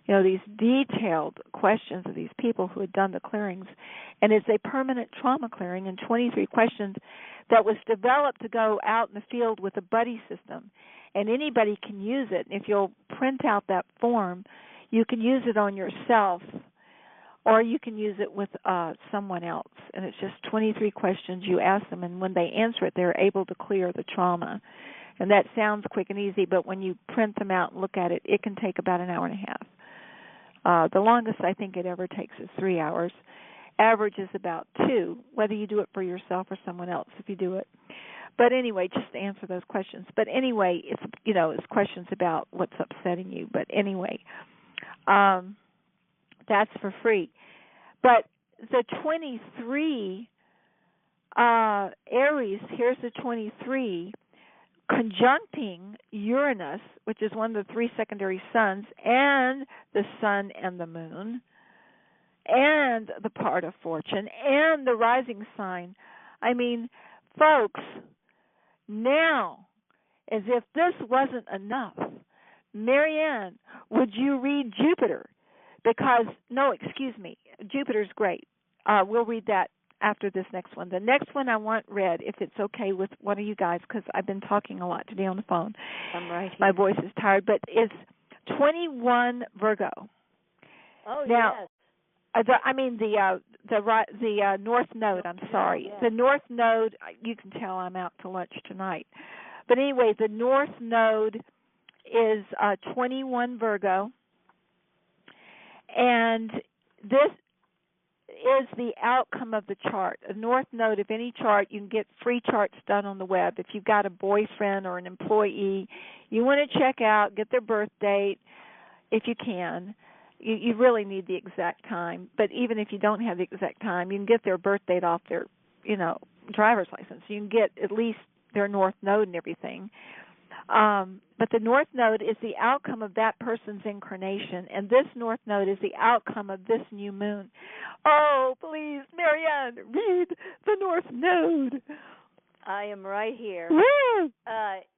You know, these detailed questions of these people who had done the clearings. And it's a permanent trauma clearing in 23 questions that was developed to go out in the field with a buddy system. And anybody can use it. If you'll print out that form, you can use it on yourself, or you can use it with someone else. And it's just 23 questions you ask them, and when they answer it, they're able to clear the trauma. And that sounds quick and easy, but when you print them out and look at it, it can take about an hour and a half. The longest I think it ever takes is 3 hours. Average is about 2, whether you do it for yourself or someone else if you do it. But anyway, just to answer those questions. But anyway, it's questions about what's upsetting you. But anyway, that's for free. But the 23 Aries, here's the 23 conjuncting Uranus, which is one of the 3 secondary suns, and the sun and the moon, and the part of fortune, and the rising sign. I mean, folks, now, as if this wasn't enough, Marianne, would you read Jupiter? Because, Jupiter's great. We'll read that after this next one. The next one I want read, if it's okay with one of you guys, because I've been talking a lot today on the phone. I'm right here. My voice is tired, but it's 21 Virgo. Oh, now, yes. The North Node. I'm sorry. Yeah. The North Node. You can tell I'm out to lunch tonight. But anyway, the North Node is 21 Virgo, and this is the outcome of the chart. A North Node of any chart, you can get free charts done on the web. If you've got a boyfriend or an employee, you want to check out, get their birth date, if you can. You really need the exact time. But even if you don't have the exact time, you can get their birth date off their, driver's license. You can get at least their North Node and everything. But the North Node is the outcome of that person's incarnation, and this North Node is the outcome of this new moon. Oh, please, Marianne, read the North Node. I am right here. Woo!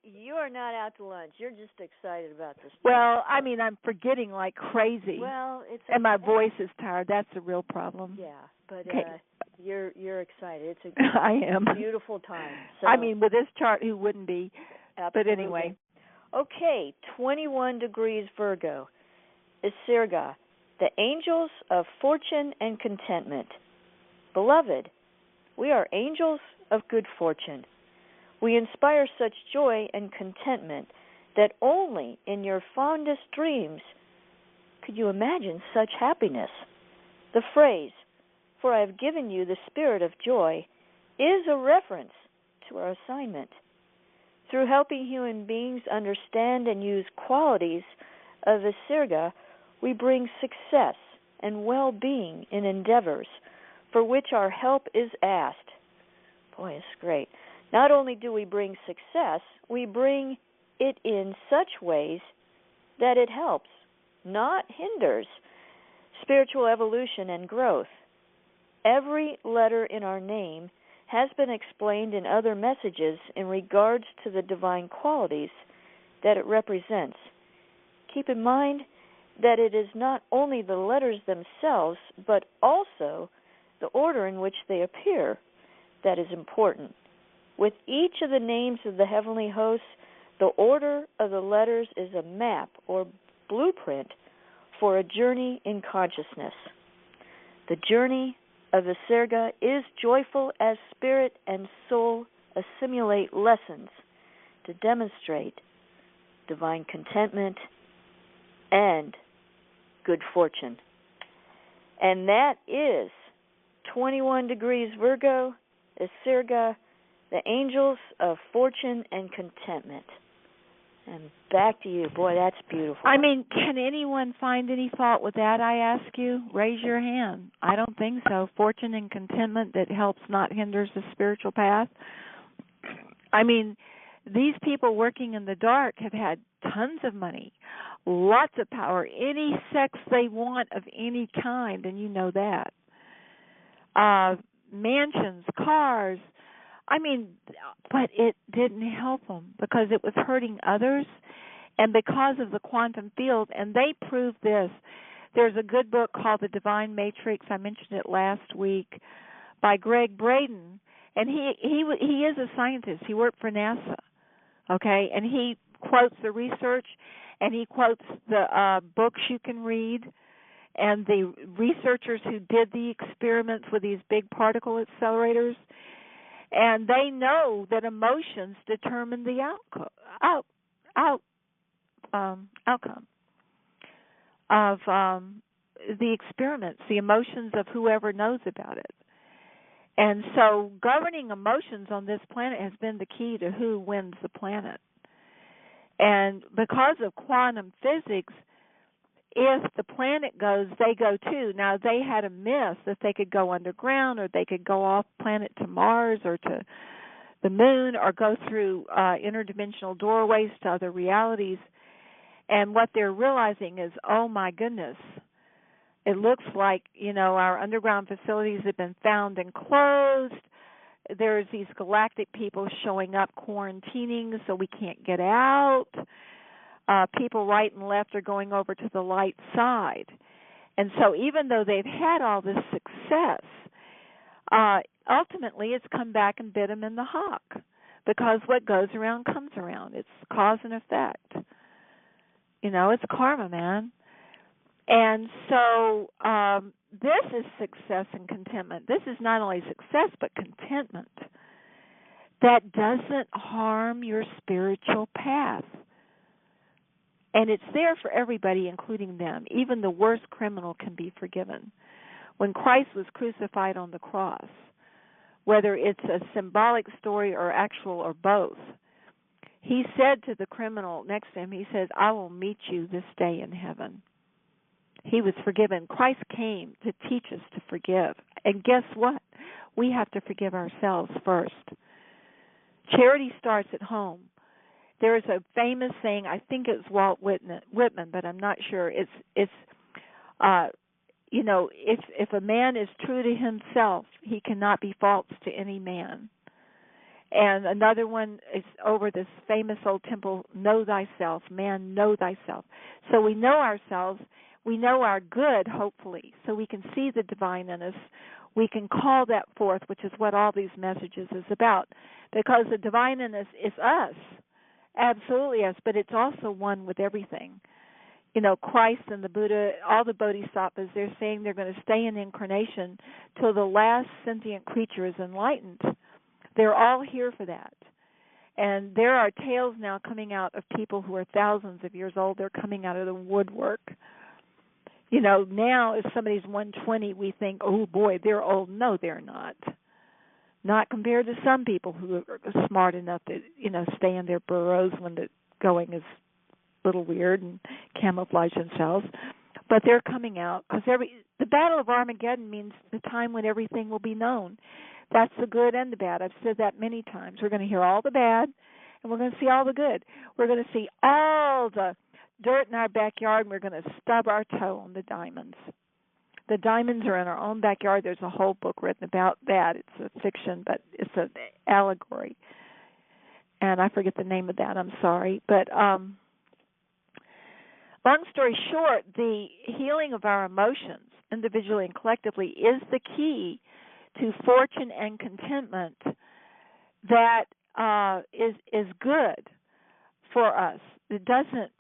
You are not out to lunch. You're just excited about this. Well, I'm forgetting like crazy. Well, and my voice is tired. That's the real problem. Yeah, but okay. You're excited. It's I am. Beautiful time. So, with this chart, who wouldn't be? Absolutely. But anyway. Okay, 21 degrees Virgo. Isirga, the angels of fortune and contentment. Beloved, we are angels of good fortune. We inspire such joy and contentment that only in your fondest dreams could you imagine such happiness. The phrase, "For I have given you the spirit of joy," is a reference to our assignment. Through helping human beings understand and use qualities of Isirga, we bring success and well-being in endeavors for which our help is asked. Boy, it's great. Not only do we bring success, we bring it in such ways that it helps, not hinders, spiritual evolution and growth. Every letter in our name has been explained in other messages in regards to the divine qualities that it represents. Keep in mind that it is not only the letters themselves, but also the order in which they appear that is important. With each of the names of the heavenly hosts, the order of the letters is a map or blueprint for a journey in consciousness. The journey of Isirga is joyful as spirit and soul assimilate lessons to demonstrate divine contentment and good fortune. And that is 21 degrees Virgo, Isirga, the angels of fortune and contentment. And back to you. Boy, that's beautiful. I mean, can anyone find any fault with that, I ask you? Raise your hand. I don't think so. Fortune and contentment that helps, not hinders the spiritual path. I mean, these people working in the dark have had tons of money, lots of power, any sex they want of any kind, and you know that. Mansions, cars. I mean, but it didn't help them because it was hurting others and because of the quantum field. And they proved this. There's a good book called The Divine Matrix. I mentioned it last week by Greg Braden. And he is a scientist. He worked for NASA, okay? And he quotes the research, and he quotes the books you can read, and the researchers who did the experiments with these big particle accelerators. And they know that emotions determine the outcome of the experiments, the emotions of whoever knows about it. And so governing emotions on this planet has been the key to who wins the planet. And because of quantum physics, if the planet goes, they go too. Now, they had a myth that they could go underground or they could go off planet to Mars or to the moon or go through interdimensional doorways to other realities. And what they're realizing is, oh, my goodness, it looks like, our underground facilities have been found and closed. There's these galactic people showing up quarantining so we can't get out. People right and left are going over to the light side. And so even though they've had all this success, ultimately it's come back and bit them in the hock because what goes around comes around. It's cause and effect. It's karma, man. And so this is success and contentment. This is not only success but contentment that doesn't harm your spiritual path. And it's there for everybody, including them. Even the worst criminal can be forgiven. When Christ was crucified on the cross, whether it's a symbolic story or actual or both, he said to the criminal next to him, he says, I will meet you this day in heaven. He was forgiven. Christ came to teach us to forgive. And guess what? We have to forgive ourselves first. Charity starts at home. There is a famous saying, I think it's Walt Whitman, but I'm not sure. If a man is true to himself, he cannot be false to any man. And another one is over this famous old temple, know thyself, man, know thyself. So we know ourselves, we know our good, hopefully, so we can see the divine in us. We can call that forth, which is what all these messages is about, because the divine in us is us, absolutely us, but it's also one with everything. Christ and the Buddha, all the bodhisattvas, they're saying they're going to stay in incarnation till the last sentient creature is enlightened. They're all here for that. And there are tales now coming out of people who are thousands of years old. They're coming out of the woodwork. Now if somebody's 120, we think, oh, boy, they're old. No, they're not. Not compared to some people who are smart enough to, stay in their burrows when the going is a little weird and camouflage themselves. But they're coming out because the Battle of Armageddon means the time when everything will be known. That's the good and the bad. I've said that many times. We're going to hear all the bad, and we're going to see all the good. We're going to see all the dirt in our backyard, and we're going to stub our toe on the diamonds. The diamonds are in our own backyard. There's a whole book written about that. It's a fiction, but it's an allegory. And I forget the name of that. I'm sorry. But long story short, the healing of our emotions, individually and collectively, is the key to fortune and contentment that is good for us. It doesn't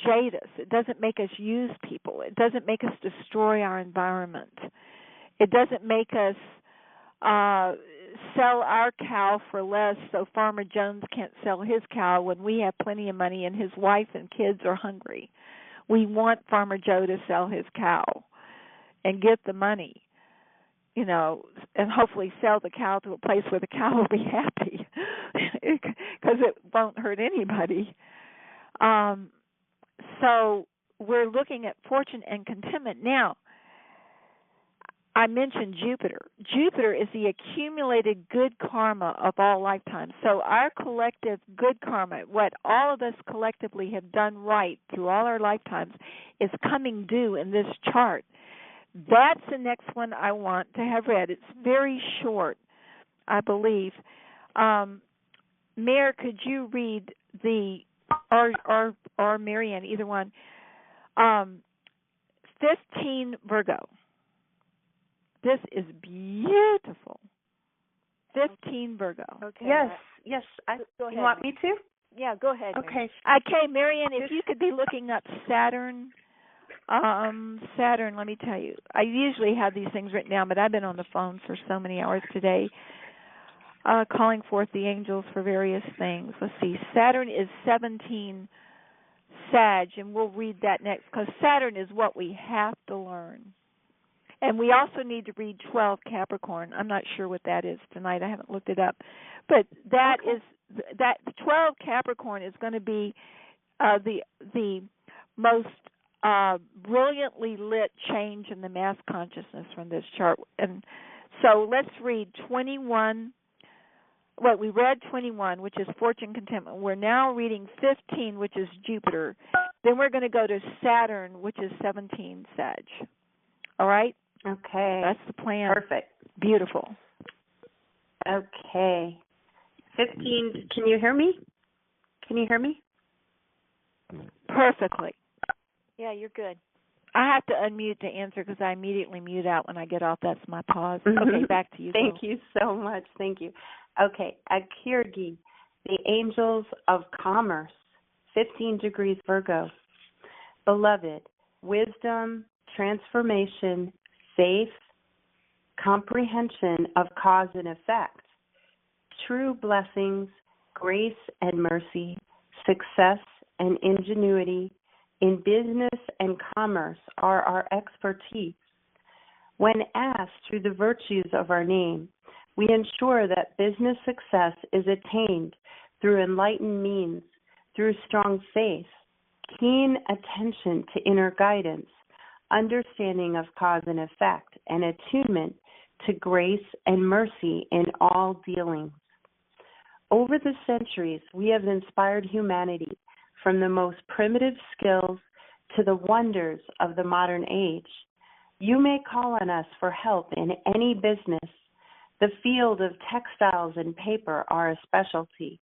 jade us. It doesn't make us use people. It doesn't make us destroy our environment. It doesn't make us sell our cow for less so Farmer Jones can't sell his cow when we have plenty of money and his wife and kids are hungry. We want Farmer Joe to sell his cow and get the money. And hopefully sell the cow to a place where the cow will be happy because it won't hurt anybody. So we're looking at fortune and contentment. Now, I mentioned Jupiter. Jupiter is the accumulated good karma of all lifetimes. So our collective good karma, what all of us collectively have done right through all our lifetimes, is coming due in this chart. That's the next one I want to have read. It's very short, I believe. Mare, could you read or Marianne, either one, 15 Virgo. This is beautiful. 15 Virgo. Okay. Yes. Go ahead. You want me to? Yeah, go ahead. Okay. Okay, Marianne, if you could be looking up Saturn. Saturn, let me tell you. I usually have these things written down, but I've been on the phone for so many hours today, calling forth the angels for various things. Let's see. Saturn is 17 Sag, and we'll read that next, because Saturn is what we have to learn. And we also need to read 12 Capricorn. I'm not sure what that is tonight. I haven't looked it up. But that is that 12 Capricorn is going to be the most brilliantly lit change in the mass consciousness from this chart. And so let's read 21. Well, we read 21, which is fortune contentment. We're now reading 15, which is Jupiter. Then we're going to go to Saturn, which is 17 Sag. All right? Okay. That's the plan. Perfect. Beautiful. Okay. 15. Can you hear me? Can you hear me? Perfectly. Yeah, you're good. I have to unmute to answer because I immediately mute out when I get off. That's my pause. Okay, back to you. Thank you so much. Thank you. Okay, Akirgi, the angels of commerce, 15 degrees Virgo. Beloved, wisdom, transformation, faith, comprehension of cause and effect, true blessings, grace and mercy, success and ingenuity in business and commerce are our expertise. When asked through the virtues of our name, we ensure that business success is attained through enlightened means, through strong faith, keen attention to inner guidance, understanding of cause and effect, and attunement to grace and mercy in all dealings. Over the centuries, we have inspired humanity from the most primitive skills to the wonders of the modern age. You may call on us for help in any business. The field of textiles and paper are a specialty.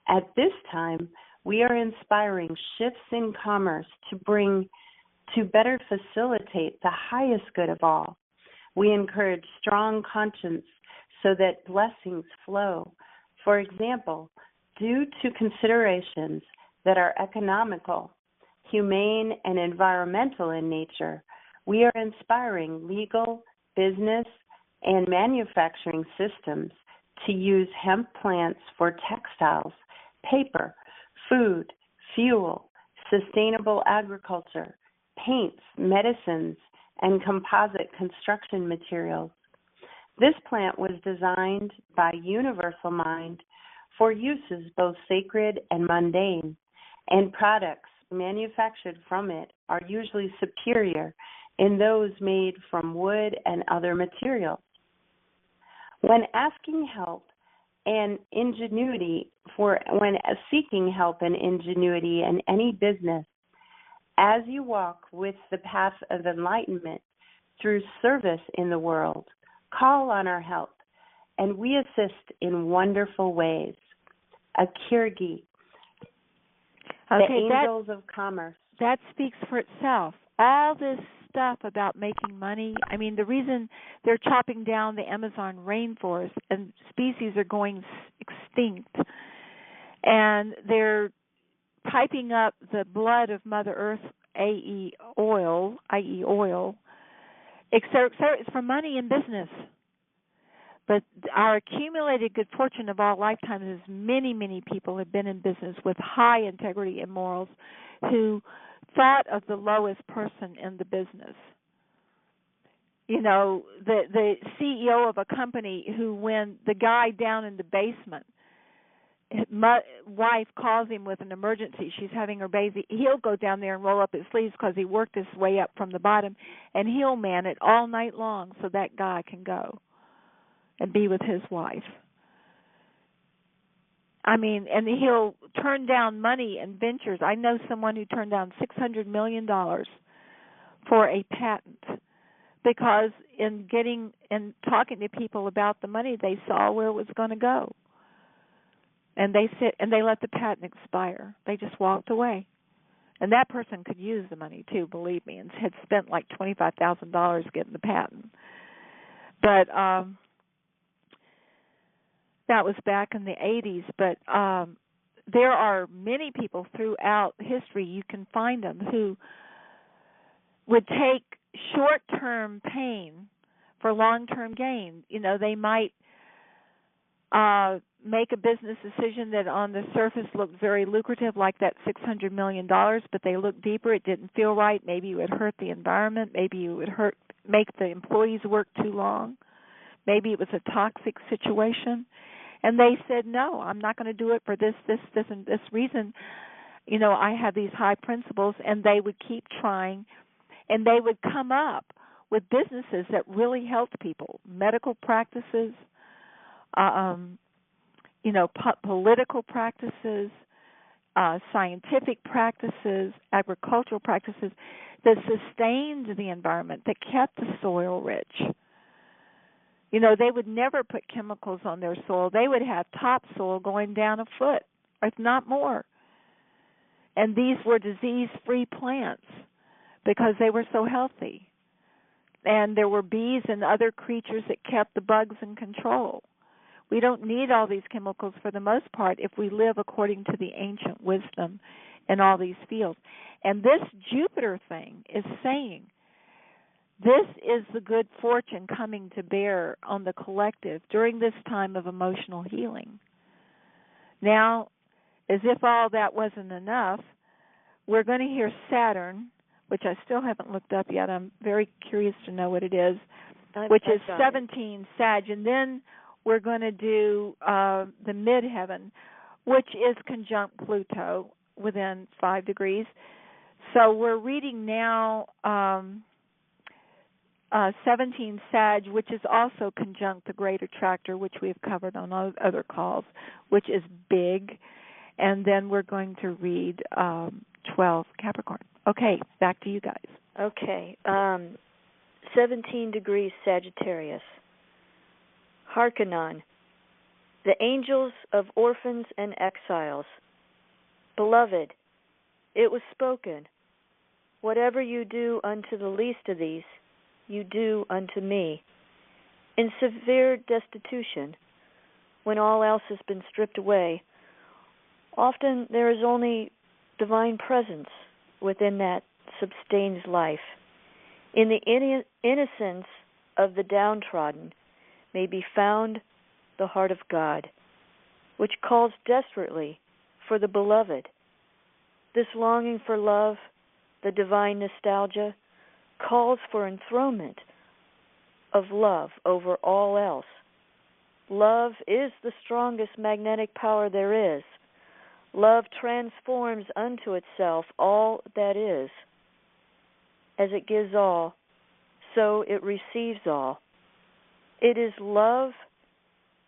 At this time, we are inspiring shifts in commerce to better facilitate the highest good of all. We encourage strong conscience so that blessings flow. For example, due to considerations that are economical, humane, and environmental in nature, we are inspiring legal, business, and manufacturing systems to use hemp plants for textiles, paper, food, fuel, sustainable agriculture, paints, medicines, and composite construction materials. This plant was designed by Universal Mind for uses both sacred and mundane, and products manufactured from it are usually superior in those made from wood and other materials. When asking help and ingenuity when seeking help and ingenuity in any business, as you walk with the path of enlightenment through service in the world, call on our help, and we assist in wonderful ways. Akirgi, the angels of commerce. That speaks for itself. All this stuff about making money, I mean, the reason they're chopping down the Amazon rainforest and species are going extinct, and they're piping up the blood of Mother Earth, i.e. oil, etc., it's for money and business. But our accumulated good fortune of all lifetimes is many, many people have been in business with high integrity and morals who thought of the lowest person in the business. You know, the CEO of a company who, when the guy down in the basement his wife calls him with an emergency. She's having her baby. He'll go down there and roll up his sleeves because he worked his way up from the bottom, and he'll man it all night long so that guy can go and be with his wife. I mean, and he'll turn down money and ventures. I know someone who turned down $600 million for a patent because in getting and talking to people about the money, they saw where it was going to go. And they let the patent expire. They just walked away. And that person could use the money too, believe me, and had spent like $25,000 getting the patent. But that was back in the 80s. But there are many people throughout history, you can find them, who would take short-term pain for long-term gain. You know, they might make a business decision that on the surface looked very lucrative, like that $600 million, but they looked deeper. It didn't feel right. Maybe it would hurt the environment. Maybe it would make the employees work too long. Maybe it was a toxic situation. And they said, no, I'm not going to do it for this, and this reason. You know, I have these high principles, and they would keep trying, and they would come up with businesses that really helped people, medical practices, political practices, scientific practices, agricultural practices that sustained the environment, that kept the soil rich. You know, they would never put chemicals on their soil. They would have topsoil going down a foot, if not more. And these were disease-free plants because they were so healthy. And there were bees and other creatures that kept the bugs in control. We don't need all these chemicals for the most part if we live according to the ancient wisdom in all these fields. And this Jupiter thing is saying this is the good fortune coming to bear on the collective during this time of emotional healing. Now, as if all that wasn't enough, we're going to hear Saturn, which I still haven't looked up yet. I'm very curious to know what it is, which is 17 Sag. And then we're going to do the midheaven, which is conjunct Pluto within 5 degrees. So we're reading now 17 Sag, which is also conjunct the Great Attractor, which we have covered on other calls, which is big. And then we're going to read 12 Capricorn. Okay, back to you guys. Okay, 17 degrees Sagittarius. Hearken on, the angels of orphans and exiles. Beloved, it was spoken, whatever you do unto the least of these, you do unto me. In severe destitution, when all else has been stripped away, often there is only divine presence within that sustains life. In the innocence of the downtrodden may be found the heart of God, which calls desperately for the beloved. This longing for love, the divine nostalgia, calls for enthronement of love over all else. Love is the strongest magnetic power there is. Love transforms unto itself all that is. As it gives all, so it receives all. It is love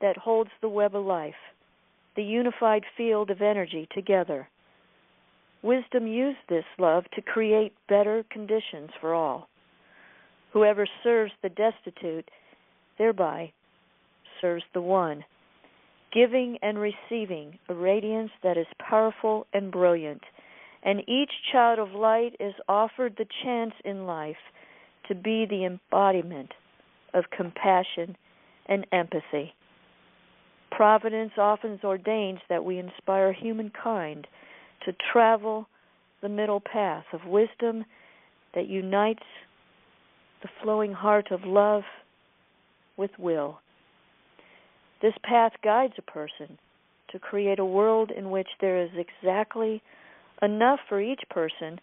that holds the web of life, the unified field of energy together. Wisdom used this love to create better conditions for all. Whoever serves the destitute, thereby serves the one, giving and receiving a radiance that is powerful and brilliant. And each child of light is offered the chance in life to be the embodiment of compassion and empathy. Providence often ordains that we inspire humankind to travel the middle path of wisdom that unites the flowing heart of love with will. This path guides a person to create a world in which there is exactly enough for each person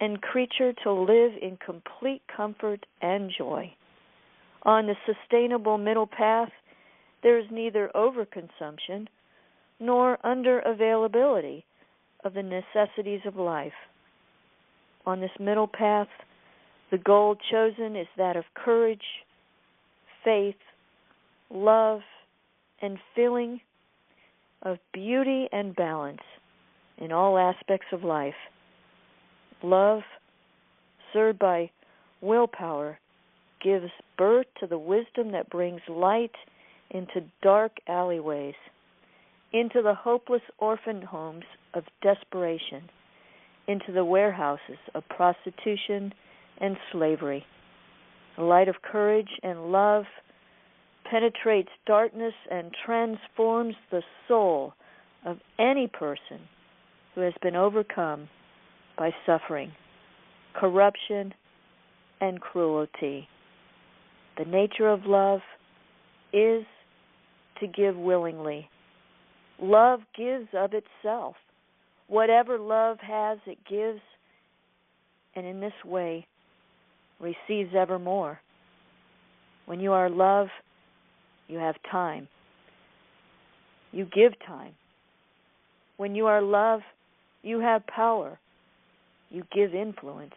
and creature to live in complete comfort and joy. On the sustainable middle path, there is neither overconsumption nor under-availability of the necessities of life. On this middle path, the goal chosen is that of courage, faith, love, and feeling of beauty and balance in all aspects of life. Love, served by willpower, gives birth to the wisdom that brings light into dark alleyways, into the hopeless orphan homes of desperation, into the warehouses of prostitution and slavery. The light of courage and love penetrates darkness and transforms the soul of any person who has been overcome by suffering, corruption, and cruelty. The nature of love is to give willingly. Love gives of itself. Whatever love has, it gives, and in this way receives ever more. When you are love, you have time. You give time. When you are love, you have power. You give influence.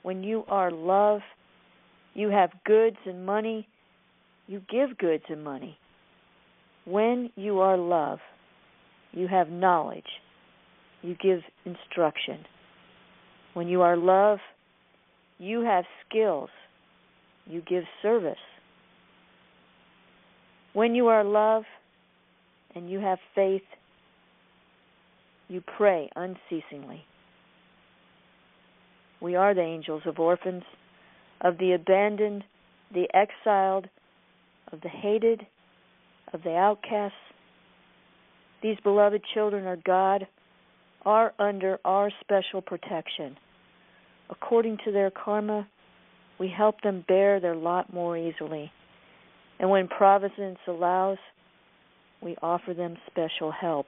When you are love, you have goods and money. You give goods and money. When you are love, you have knowledge. You give instruction. When you are love, you have skills. You give service. When you are love and you have faith, you pray unceasingly. We are the angels of orphans, of the abandoned, the exiled, of the hated, of the outcasts. These beloved children of God are under our special protection. According to their karma, we help them bear their lot more easily. And when providence allows, we offer them special help.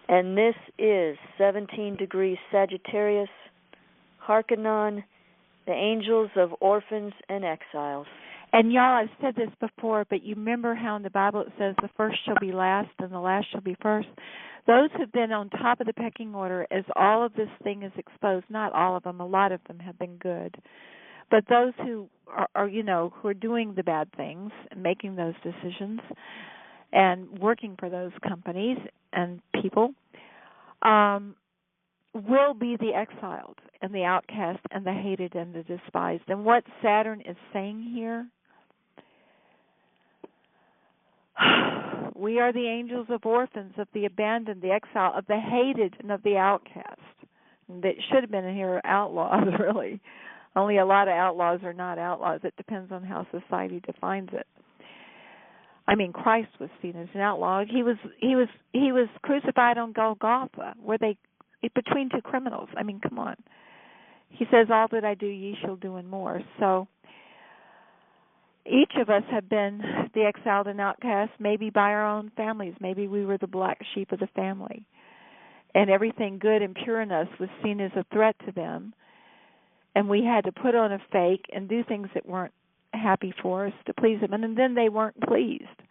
And this is 17 degrees Sagittarius, Harkonnen, the angels of orphans and exiles. And y'all, I've said this before, but you remember how in the Bible it says the first shall be last and the last shall be first? Those who've been on top of the pecking order as all of this thing is exposed, not all of them, a lot of them have been good. But those who are who are doing the bad things and making those decisions and working for those companies and people will be the exiled and the outcast and the hated and the despised. And what Saturn is saying here, we are the angels of orphans, of the abandoned, the exile, of the hated, and of the outcast. That should have been in here outlaws, really. Only a lot of outlaws are not outlaws. It depends on how society defines it. I mean, Christ was seen as an outlaw. He was crucified on Golgotha, where they between two criminals. I mean, come on. He says, "All that I do, ye shall do and more." So each of us have been the exiled and outcast, maybe by our own families. Maybe we were the black sheep of the family. And everything good and pure in us was seen as a threat to them. And we had to put on a fake and do things that weren't happy for us to please them. And then they weren't pleased.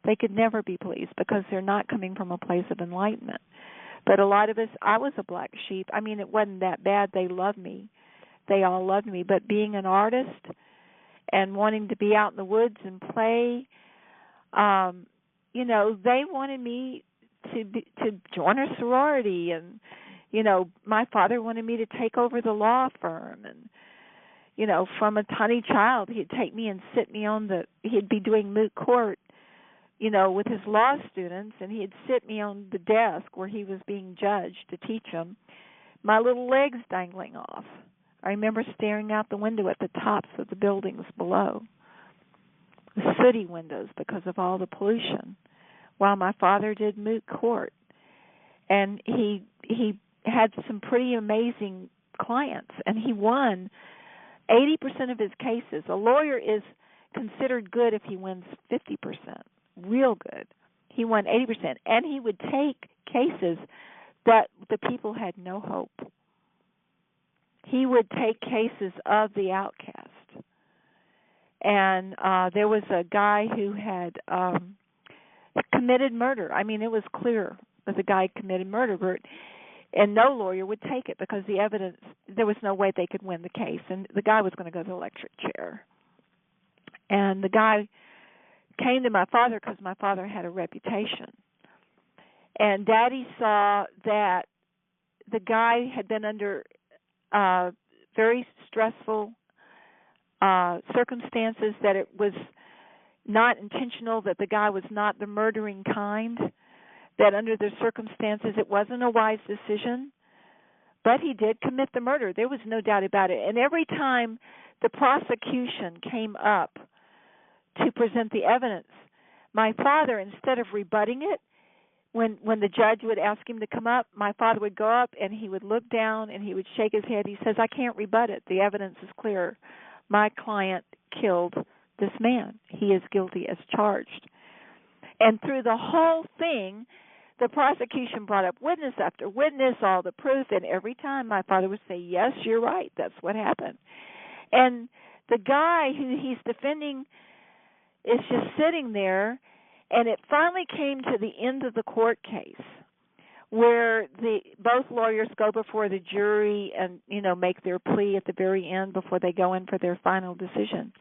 They could never be pleased because they're not coming from a place of enlightenment. But a lot of us, I was a black sheep. I mean, it wasn't that bad. They loved me. They all loved me. But being an artist and wanting to be out in the woods and play, they wanted me to join a sorority. And, my father wanted me to take over the law firm. And, from a tiny child, he'd take me and sit me he'd be doing moot court, with his law students, and he'd sit me on the desk where he was being judged to teach them, my little legs dangling off. I remember staring out the window at the tops of the buildings below, the sooty windows because of all the pollution, while my father did moot court. And he had some pretty amazing clients, and he won 80% of his cases. A lawyer is considered good if he wins 50%, real good. He won 80%, and he would take cases that the people had no hope. He would take cases of the outcast. And there was a guy who had committed murder. I mean, it was clear that the guy committed murder, and no lawyer would take it because the evidence, there was no way they could win the case, and the guy was going to go to the electric chair. And the guy came to my father because my father had a reputation. And Daddy saw that the guy had been under very stressful circumstances, that it was not intentional, that the guy was not the murdering kind, that under the circumstances it wasn't a wise decision, but he did commit the murder. There was no doubt about it. And every time the prosecution came up to present the evidence, my father, instead of rebutting it, when the judge would ask him to come up, my father would go up and he would look down and he would shake his head. He says, I can't rebut it. The evidence is clear. My client killed this man. He is guilty as charged. And through the whole thing, the prosecution brought up witness after witness, all the proof, and every time my father would say, yes, you're right, that's what happened. And the guy who he's defending is just sitting there, and it finally came to the end of the court case where both lawyers go before the jury and, make their plea at the very end before they go in for their final decision.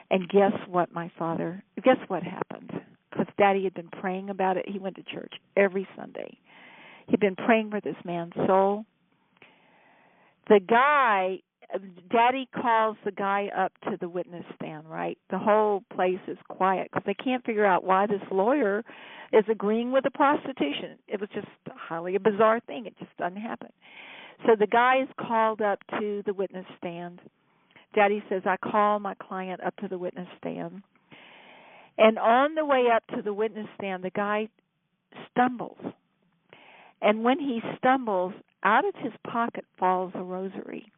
And guess what happened? Because Daddy had been praying about it. He went to church every Sunday. He'd been praying for this man's soul. Daddy calls the guy up to the witness stand, right? The whole place is quiet because they can't figure out why this lawyer is agreeing with the prostitution. It was just highly a bizarre thing. It just doesn't happen. So the guy is called up to the witness stand. Daddy says, I call my client up to the witness stand. And on the way up to the witness stand, the guy stumbles. And when he stumbles, out of his pocket falls a rosary.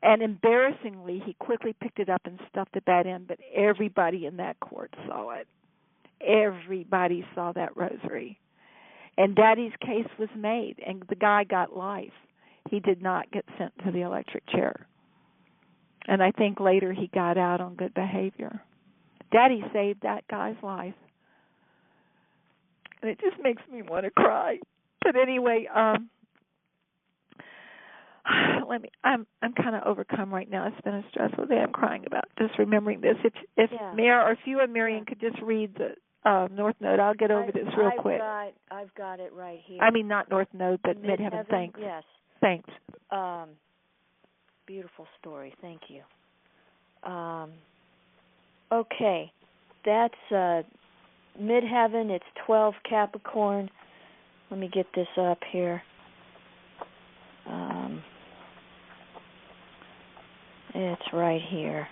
And embarrassingly, he quickly picked it up and stuffed it back in, but everybody in that court saw it. Everybody saw that rosary. And Daddy's case was made, and the guy got life. He did not get sent to the electric chair. And I think later he got out on good behavior. Daddy saved that guy's life. And it just makes me want to cry. But anyway, I'm kind of overcome right now. It's been a stressful day. I'm crying about just remembering this. If Mayor or if you and Marion could just read the North Node, I'll get over this real quick. I've got it right here. I mean, not North Node, but Midheaven. Thanks. Yes. Thanks. Beautiful story. Thank you. Okay, that's Midheaven. It's 12 Capricorn. Let me get this up here. It's right here.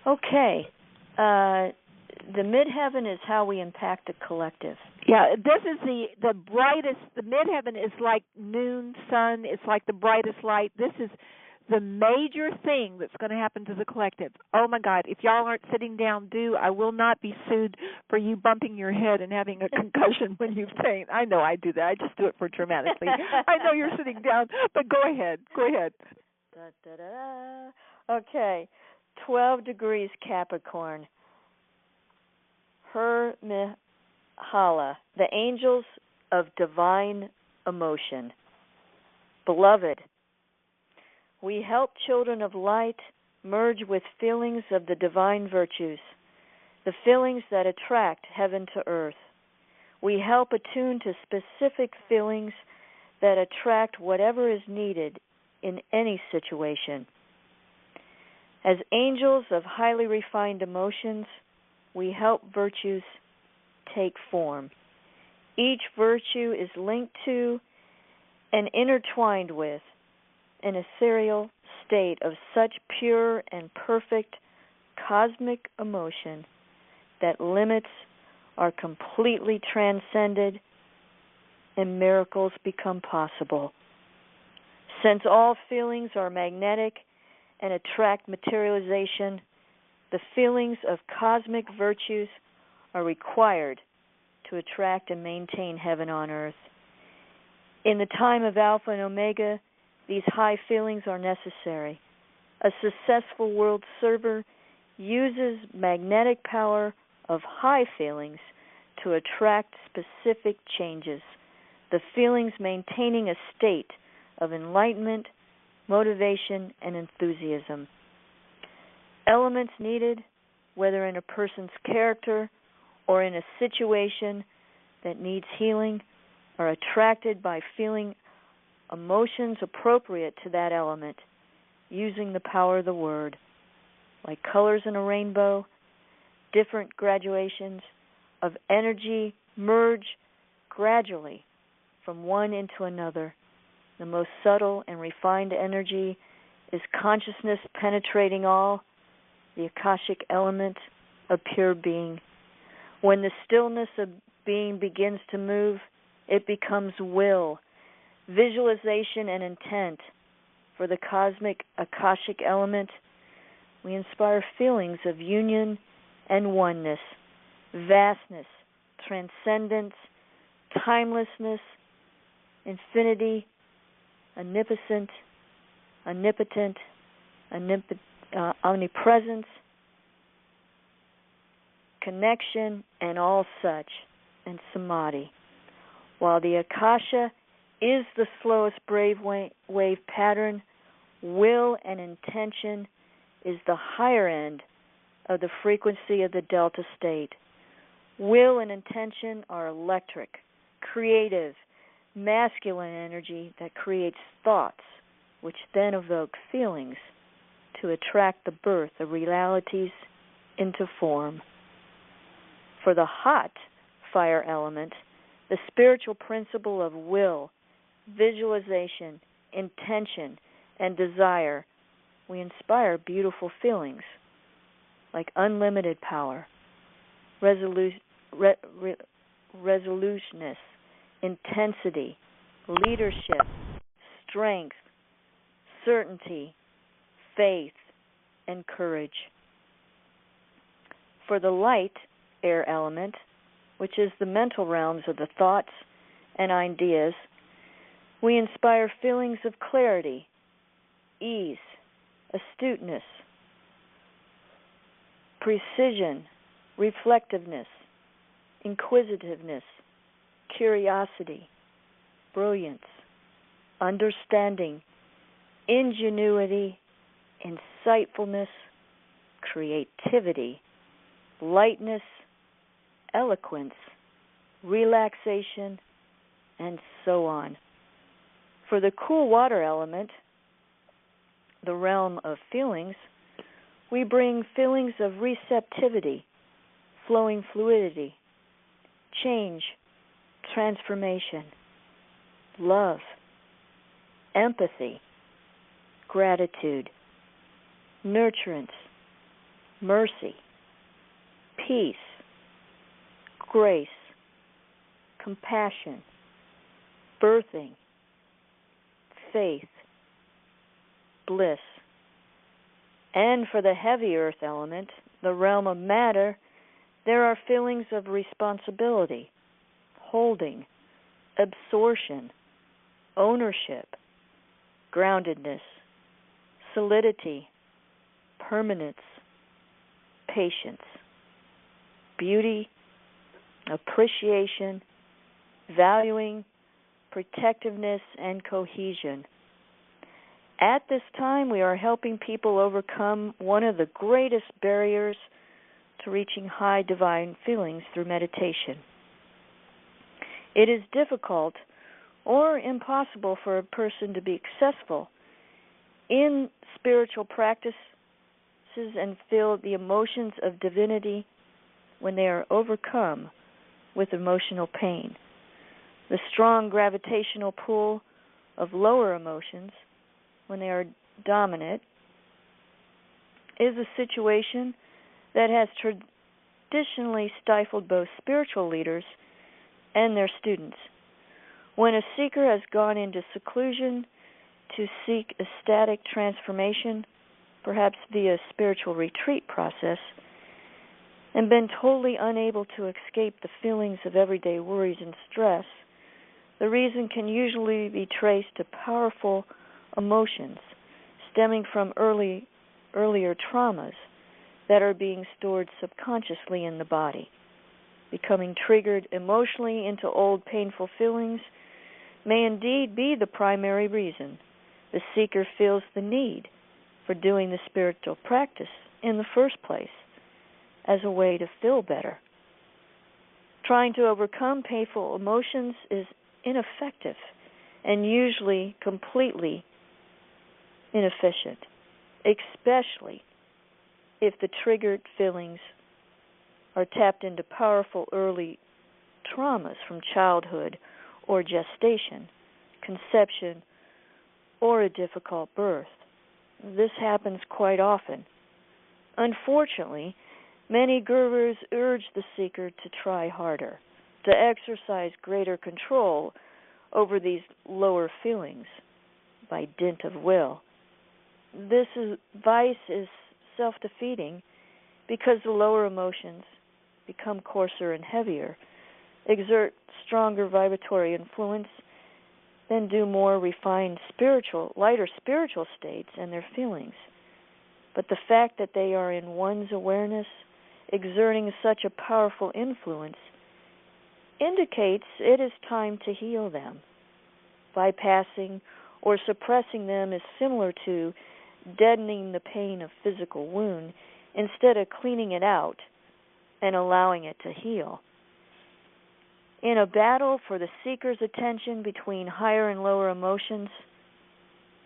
Okay. The midheaven is how we impact the collective. Yeah, this is the brightest. The midheaven is like noon sun. It's like the brightest light. This is the major thing that's going to happen to the collective. Oh, my God, if y'all aren't sitting down, I will not be sued for you bumping your head and having a concussion when you faint. I know I do that. I just do it for dramatically. I know you're sitting down, but go ahead. Go ahead. Da, da, da, da. Okay, 12 degrees Capricorn. Her-Mihala, the angels of divine emotion. Beloved, we help children of light merge with feelings of the divine virtues, the feelings that attract heaven to earth. We help attune to specific feelings that attract whatever is needed in any situation. As angels of highly refined emotions, we help virtues take form. Each virtue is linked to and intertwined with an ethereal state of such pure and perfect cosmic emotion that limits are completely transcended and miracles become possible. Since all feelings are magnetic and attract materialization, the feelings of cosmic virtues are required to attract and maintain heaven on earth. In the time of Alpha and Omega, these high feelings are necessary A successful world server uses magnetic power of high feelings to attract specific changes, the feelings maintaining a state of enlightenment, motivation, and enthusiasm. Elements needed, whether in a person's character or in a situation that needs healing, are attracted by feeling emotions appropriate to that element, using the power of the word. Like colors in a rainbow, different graduations of energy merge gradually from one into another. The most subtle and refined energy is consciousness penetrating all, the Akashic element of pure being. When the stillness of being begins to move, it becomes will, visualization, and intent. For the cosmic Akashic element, we inspire feelings of union and oneness, vastness, transcendence, timelessness, infinity, omnipotent, omnipresence, connection, and all such, and samadhi. While the Akasha is the slowest wave pattern, will and intention is the higher end of the frequency of the delta state. Will and intention are electric, creative, masculine energy that creates thoughts, which then evoke feelings to attract the birth of realities into form. For the hot fire element, the spiritual principle of will, visualization, intention, and desire, we inspire beautiful feelings like unlimited power, resolutionness, intensity, leadership, strength, certainty, faith, and courage. For the light air element, which is the mental realms of the thoughts and ideas, we inspire feelings of clarity, ease, astuteness, precision, reflectiveness, inquisitiveness, curiosity, brilliance, understanding, ingenuity, insightfulness, creativity, lightness, eloquence, relaxation, and so on. For the cool water element, the realm of feelings, we bring feelings of receptivity, flowing fluidity, change, transformation, love, empathy, gratitude, nurturance, mercy, peace, grace, compassion, birthing, faith, bliss. And for the heavy earth element, the realm of matter, there are feelings of responsibility, holding, absorption, ownership, groundedness, solidity, permanence, patience, beauty, appreciation, valuing, protectiveness, and cohesion. At this time, we are helping people overcome one of the greatest barriers to reaching high divine feelings through meditation. It is difficult or impossible for a person to be successful in spiritual practices and feel the emotions of divinity when they are overcome with emotional pain. The strong gravitational pull of lower emotions, when they are dominant, is a situation that has traditionally stifled both spiritual leaders and their students. When a seeker has gone into seclusion to seek ecstatic transformation, perhaps via a spiritual retreat process, and been totally unable to escape the feelings of everyday worries and stress, the reason can usually be traced to powerful emotions stemming from earlier traumas that are being stored subconsciously in the body. Becoming triggered emotionally into old painful feelings may indeed be the primary reason the seeker feels the need for doing the spiritual practice in the first place, as a way to feel better. Trying to overcome painful emotions is ineffective and usually completely inefficient, especially if the triggered feelings are tapped into powerful early traumas from childhood or gestation, conception, or a difficult birth. This happens quite often. Unfortunately, many gurus urge the seeker to try harder, to exercise greater control over these lower feelings by dint of will. This advice is self-defeating because the lower emotions become coarser and heavier, exert stronger vibratory influence, then do more refined lighter spiritual states and their feelings. But the fact that they are in one's awareness, exerting such a powerful influence, indicates it is time to heal them. Bypassing or suppressing them is similar to deadening the pain of physical wound instead of cleaning it out and allowing it to heal. In a battle for the seeker's attention between higher and lower emotions,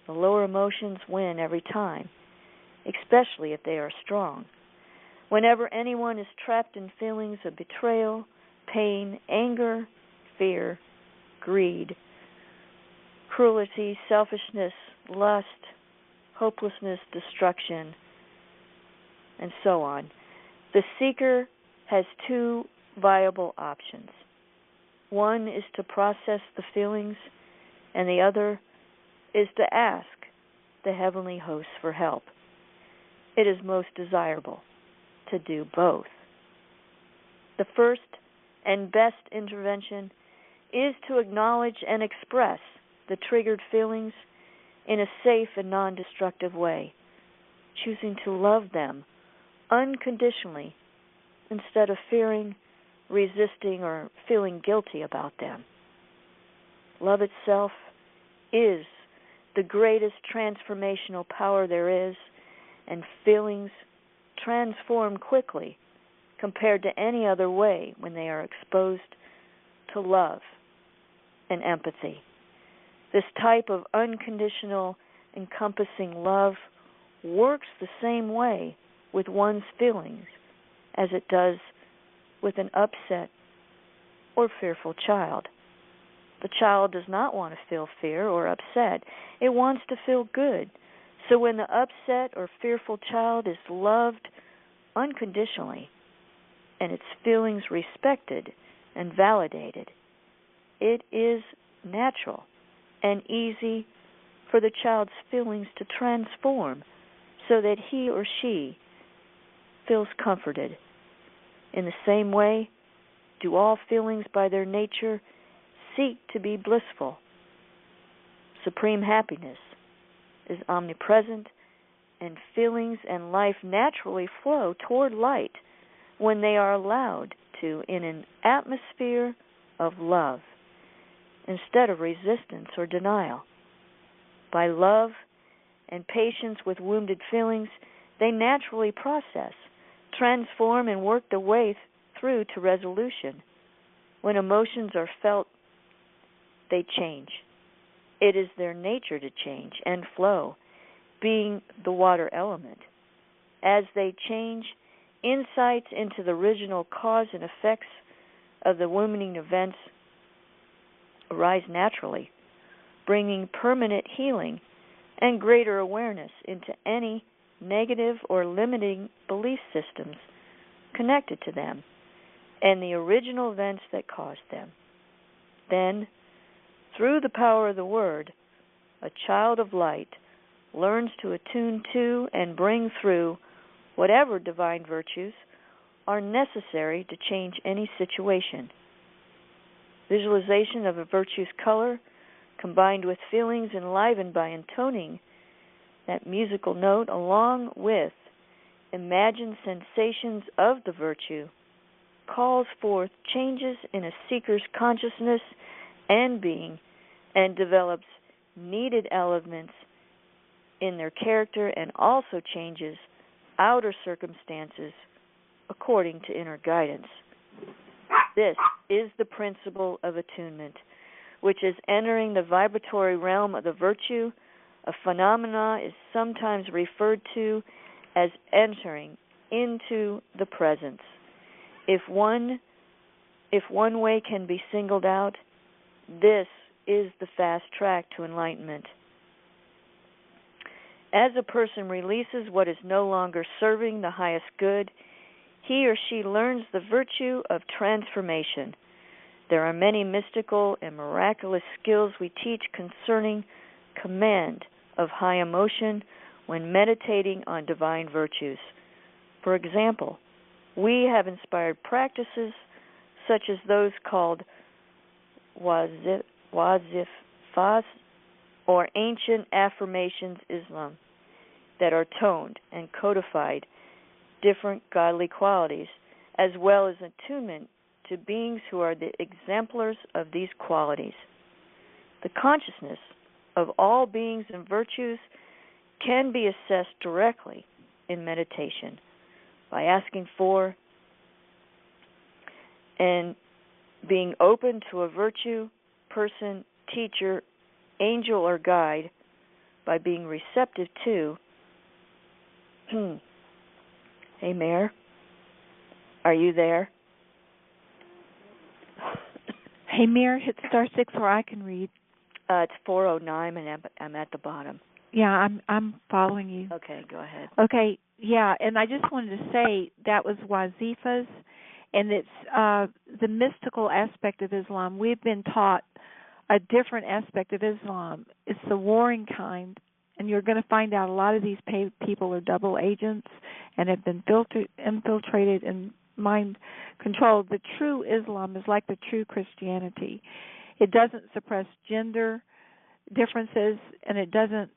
the lower emotions win every time, especially if they are strong. Whenever anyone is trapped in feelings of betrayal, pain, anger, fear, greed, cruelty, selfishness, lust, hopelessness, destruction, and so on, the seeker has two viable options. One is to process the feelings, and the other is to ask the heavenly hosts for help. It is most desirable to do both. The first and best intervention is to acknowledge and express the triggered feelings in a safe and non-destructive way, choosing to love them unconditionally instead of fearing, resisting, or feeling guilty about them. Love itself is the greatest transformational power there is, and feelings transform quickly compared to any other way when they are exposed to love and empathy. This type of unconditional, encompassing love works the same way with one's feelings as it does with an upset or fearful child. The child does not want to feel fear or upset. It wants to feel good. So when the upset or fearful child is loved unconditionally and its feelings respected and validated, it is natural and easy for the child's feelings to transform so that he or she feels comforted. In the same way, do all feelings by their nature seek to be blissful. Supreme happiness is omnipresent, and feelings and life naturally flow toward light when they are allowed to in an atmosphere of love instead of resistance or denial. By love and patience with wounded feelings, they naturally process, transform, and work their way through to resolution. When emotions are felt, they change. It is their nature to change and flow, being the water element. As they change, insights into the original cause and effects of the wounding events arise naturally, bringing permanent healing and greater awareness into any negative or limiting belief systems connected to them and the original events that caused them. Then, through the power of the Word, a child of light learns to attune to and bring through whatever divine virtues are necessary to change any situation. Visualization of a virtue's color, combined with feelings enlivened by intoning that musical note, along with imagined sensations of the virtue, calls forth changes in a seeker's consciousness and being, and develops needed elements in their character, and also changes outer circumstances according to inner guidance. This is the principle of attunement, which is entering the vibratory realm of the virtue. A phenomena is sometimes referred to as entering into the presence. If one way can be singled out, this is the fast track to enlightenment. As a person releases what is no longer serving the highest good, he or she learns the virtue of transformation. There are many mystical and miraculous skills we teach concerning command of high emotion when meditating on divine virtues. For example, we have inspired practices such as those called wazifas or ancient affirmations Islam that are toned and codified different godly qualities, as well as attunement to beings who are the exemplars of these qualities. The consciousness of all beings and virtues can be assessed directly in meditation by asking for and being open to a virtue, person, teacher, angel, or guide, by being receptive to. Hey, Mayor, are you there? Hey, Mayor, hit *6 or I can read. It's 409, and I'm at the bottom. Yeah, I'm following you. Okay, go ahead. Okay, yeah, and I just wanted to say that was wazifas, and it's the mystical aspect of Islam. We've been taught a different aspect of Islam. It's the warring kind, and you're going to find out a lot of these people are double agents and have been infiltrated and mind controlled. The true Islam is like the true Christianity. It doesn't suppress gender differences, and it doesn't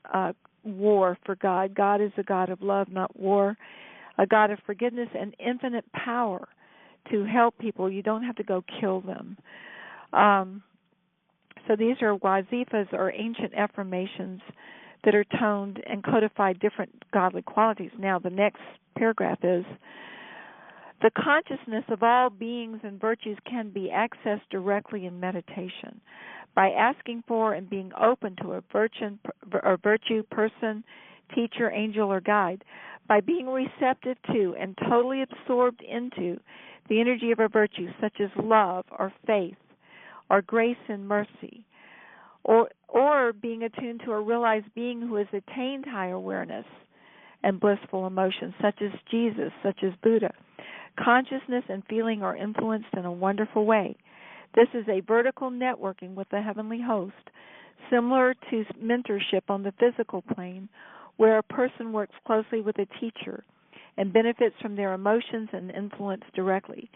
war for God. God is a God of love, not war, a God of forgiveness and infinite power to help people. You don't have to go kill them. So these are wazifas, or ancient affirmations that are toned and codified different godly qualities. Now the next paragraph is, the consciousness of all beings and virtues can be accessed directly in meditation by asking for and being open to a virtue, person, teacher, angel, or guide, by being receptive to and totally absorbed into the energy of a virtue such as love or faith or grace and mercy, or being attuned to a realized being who has attained higher awareness and blissful emotions such as Jesus, such as Buddha. Consciousness and feeling are influenced in a wonderful way. This is a vertical networking with the heavenly host, similar to mentorship on the physical plane, where a person works closely with a teacher and benefits from their emotions and influence directly.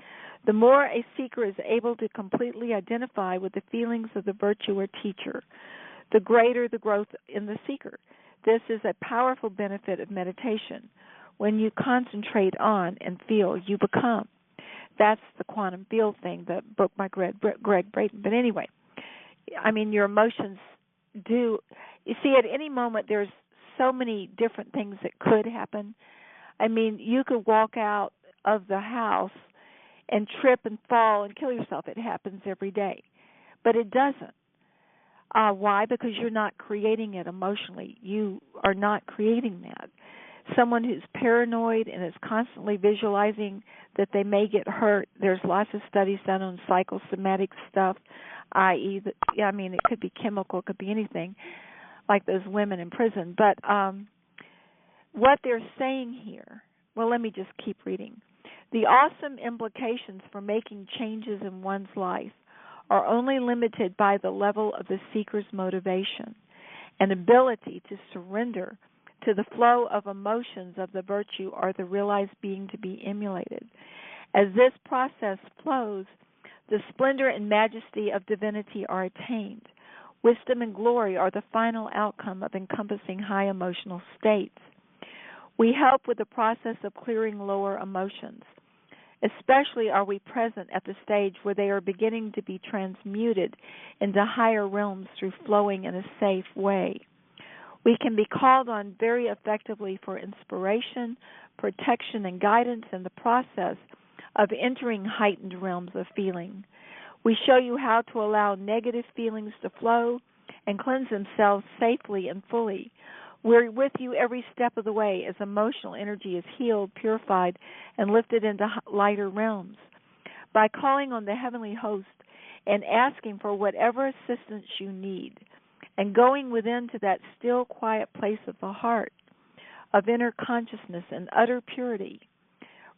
The more a seeker is able to completely identify with the feelings of the virtue or teacher, the greater the growth in the seeker. This is a powerful benefit of meditation. When you concentrate on and feel, you become. That's the quantum field thing, the book by Greg Brayton. But anyway, I mean, your emotions do. You see, at any moment, there's so many different things that could happen. I mean, you could walk out of the house and trip and fall and kill yourself. It happens every day. But it doesn't. Why? Because you're not creating it emotionally. You are not creating that. Someone who's paranoid and is constantly visualizing that they may get hurt, there's lots of studies done on psychosomatic stuff, i.e., it could be chemical, it could be anything, like those women in prison. But what they're saying here, well, let me just keep reading. The awesome implications for making changes in one's life are only limited by the level of the seeker's motivation and ability to surrender to the flow of emotions of the virtue or the realized being to be emulated. As this process flows, the splendor and majesty of divinity are attained. Wisdom and glory are the final outcome of encompassing high emotional states. We help with the process of clearing lower emotions. Especially are we present at the stage where they are beginning to be transmuted into higher realms through flowing in a safe way. We can be called on very effectively for inspiration, protection, and guidance in the process of entering heightened realms of feeling. We show you how to allow negative feelings to flow and cleanse themselves safely and fully. We're with you every step of the way as emotional energy is healed, purified, and lifted into lighter realms. By calling on the heavenly host and asking for whatever assistance you need, and going within to that still, quiet place of the heart, of inner consciousness and utter purity,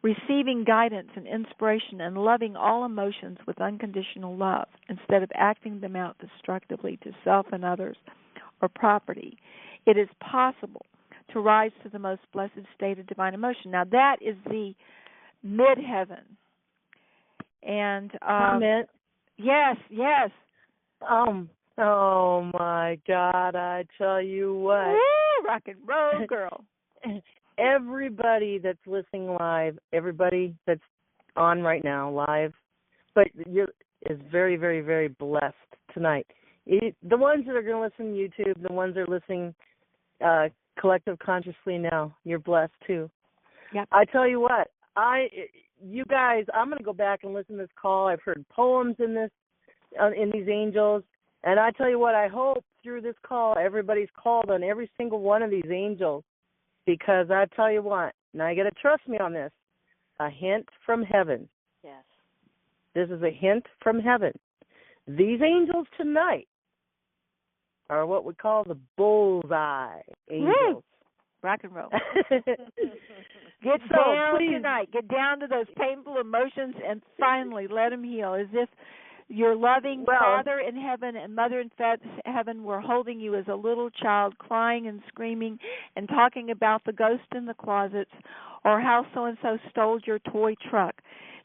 receiving guidance and inspiration and loving all emotions with unconditional love instead of acting them out destructively to self and others or property, it is possible to rise to the most blessed state of divine emotion. Now that is the mid-heaven. And comment. Yes. Oh my God! I tell you what. Woo, rock and roll, girl. Everybody that's listening live, everybody that's on right now live, but is very, very, very blessed tonight. The ones that are going to listen to YouTube, the ones that are listening collective consciously now, you're blessed too. Yep. I tell you what, you guys, I'm going to go back and listen to this call. I've heard poems in these angels, and I tell you what, I hope through this call everybody's called on every single one of these angels, because I tell you what, now you got to trust me on this, a hint from heaven. Yes. This is a hint from heaven. These angels tonight are what we call the bullseye angels. Woo! Rock and roll. Get down tonight. Get down to those painful emotions and finally let them heal, as if your loving Father in heaven and Mother in heaven were holding you as a little child, crying and screaming and talking about the ghost in the closets or how so-and-so stole your toy truck.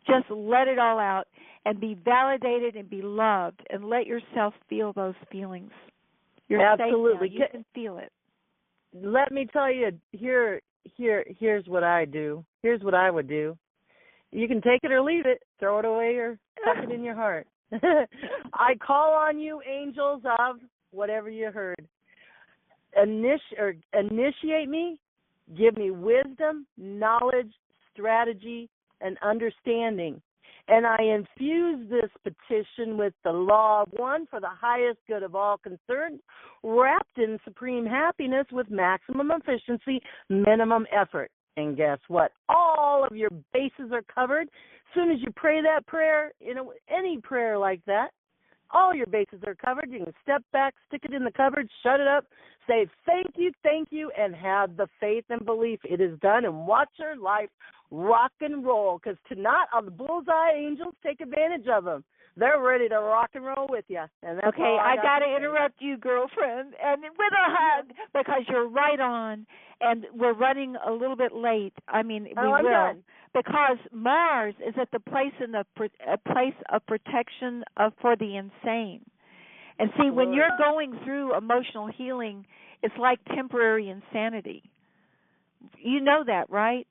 Just let it all out and be validated and be loved, and let yourself feel those feelings. You're absolutely safe now. You can feel it. Let me tell you, here's what I do. Here's what I would do. You can take it or leave it, throw it away or tuck it in your heart. I call on you, angels of whatever you heard. Initiate me, give me wisdom, knowledge, strategy, and understanding. And I infuse this petition with the law of one for the highest good of all concerned, wrapped in supreme happiness with maximum efficiency, minimum effort. And guess what? All of your bases are covered. As soon as you pray that prayer, any prayer like that, all your bases are covered. You can step back, stick it in the cupboard, shut it up, say thank you, and have the faith and belief it is done, and watch your life rock and roll, because tonight the bullseye angels take advantage of them. They're ready to rock and roll with you. And that's okay, I got to interrupt you, girlfriend, and with a hug, because you're right on, and we're running a little bit late. I'm done. Because Mars is at the place a place of protection for the insane. And see, when you're going through emotional healing, it's like temporary insanity. You know that, right?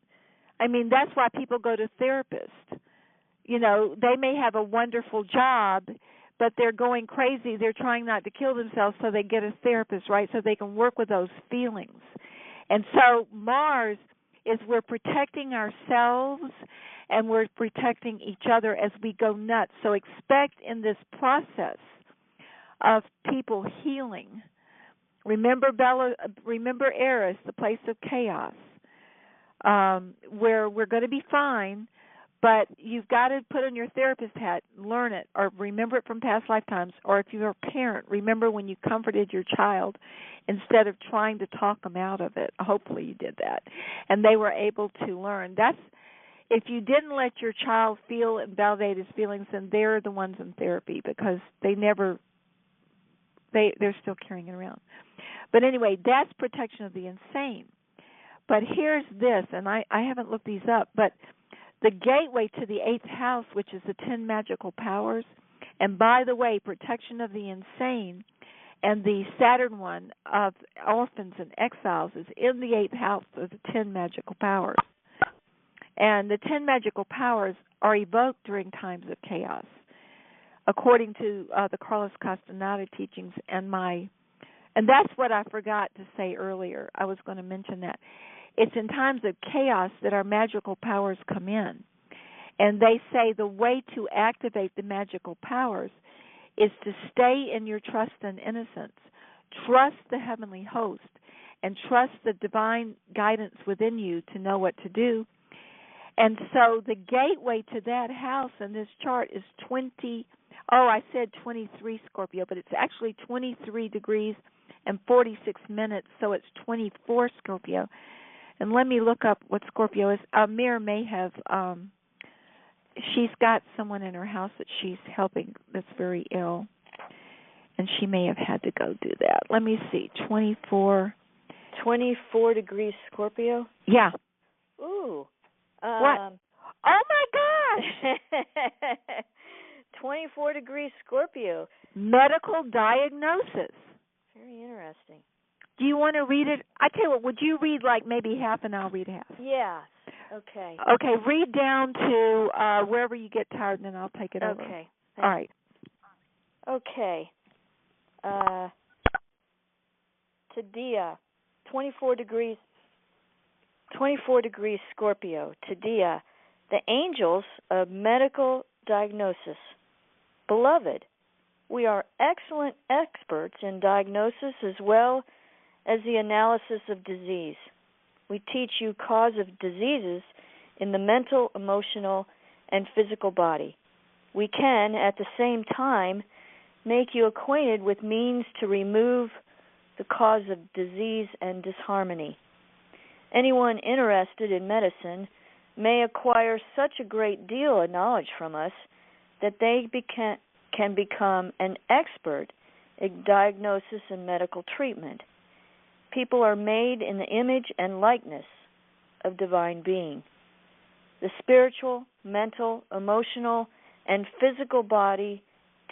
I mean, that's why people go to therapists. You know, they may have a wonderful job, but they're going crazy. They're trying not to kill themselves, so they get a therapist, right, so they can work with those feelings. And so Mars is we're protecting ourselves and we're protecting each other as we go nuts. So expect in this process of people healing. Remember Eris, the place of chaos, where we're going to be fine, but you've got to put on your therapist hat, learn it, or remember it from past lifetimes. Or if you're a parent, remember when you comforted your child instead of trying to talk them out of it. Hopefully you did that. And they were able to learn. If you didn't let your child feel and validate his feelings, then they're the ones in therapy, because they're still carrying it around. But anyway, that's protection of the insane. But here's this, and I haven't looked these up, but the gateway to the 8th house, which is the 10 magical powers, and by the way, protection of the insane and the Saturn one of orphans and exiles is in the 8th house of the 10 magical powers. And the 10 magical powers are evoked during times of chaos, according to the Carlos Castaneda teachings and that's what I forgot to say earlier. I was going to mention that. It's in times of chaos that our magical powers come in. And they say the way to activate the magical powers is to stay in your trust and innocence, trust the heavenly host, and trust the divine guidance within you to know what to do. And so the gateway to that house in this chart is 23 Scorpio, but it's actually 23 degrees and 46 minutes, so it's 24 Scorpio. And let me look up what Scorpio is. Amir may have, she's got someone in her house that she's helping that's very ill, and she may have had to go do that. Let me see, 24 degrees Scorpio? Yeah. Ooh. What? Oh, my gosh! 24 degrees Scorpio. Medical diagnosis. Very interesting. Do you want to read it? I tell you what, would you read like maybe half and I'll read half? Yeah. Okay. Okay, read down to wherever you get tired and then I'll take it over. Okay. All right. Okay. Tadia, 24 degrees Scorpio. Tadia, the angels of medical diagnosis. Beloved, we are excellent experts in diagnosis as well as the analysis of disease. We teach you cause of diseases in the mental, emotional, and physical body. We can, at the same time, make you acquainted with means to remove the cause of disease and disharmony. Anyone interested in medicine may acquire such a great deal of knowledge from us that they can become an expert in diagnosis and medical treatment. People are made in the image and likeness of divine being. The spiritual, mental, emotional, and physical body,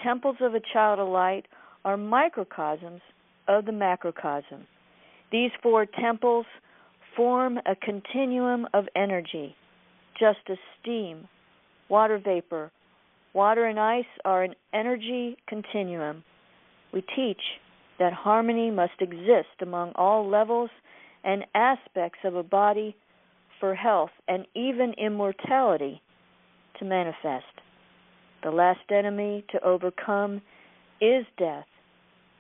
temples of a child of light, are microcosms of the macrocosm. These 4 temples form a continuum of energy, just as steam, water vapor, water and ice are an energy continuum. We teach that harmony must exist among all levels and aspects of a body for health and even immortality to manifest. The last enemy to overcome is death.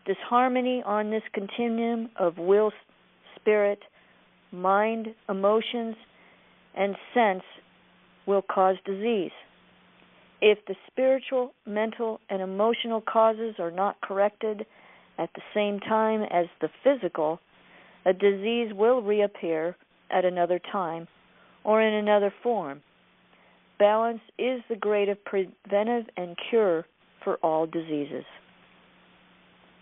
Disharmony on this continuum of will, spirit, mind, emotions, and sense will cause disease. If the spiritual, mental, and emotional causes are not corrected at the same time as the physical, a disease will reappear at another time or in another form. Balance is the greatest preventive and cure for all diseases.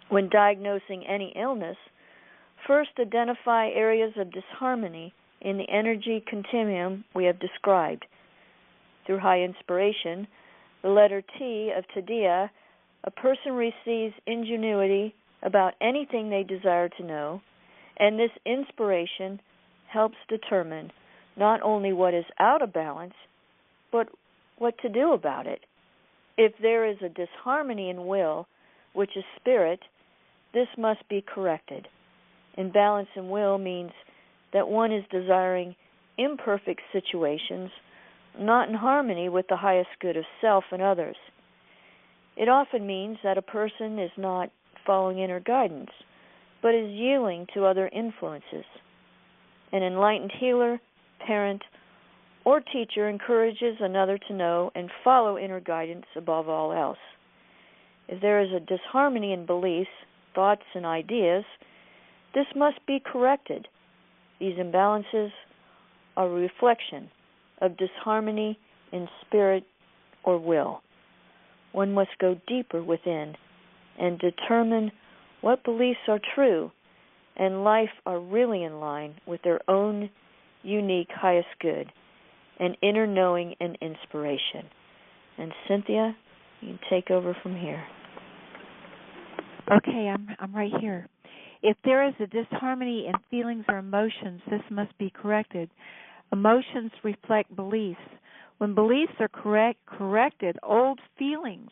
When diagnosing any illness, first identify areas of disharmony in the energy continuum we have described. Through high inspiration, the letter T of Tadia, a person receives ingenuity about anything they desire to know, and this inspiration helps determine not only what is out of balance, but what to do about it. If there is a disharmony in will, which is spirit, this must be corrected. Imbalance in will means that one is desiring imperfect situations, not in harmony with the highest good of self and others. It often means that a person is not following inner guidance, but is yielding to other influences. An enlightened healer, parent, or teacher encourages another to know and follow inner guidance above all else. If there is a disharmony in beliefs, thoughts, and ideas, this must be corrected. These imbalances are a reflection of disharmony in spirit or will. One must go deeper within and determine what beliefs are true and life are really in line with their own unique highest good and inner knowing and inspiration. And Cynthia, you can take over from here. Okay, I'm right here. If there is a disharmony in feelings or emotions, this must be corrected. Emotions reflect beliefs. When beliefs are corrected, old feelings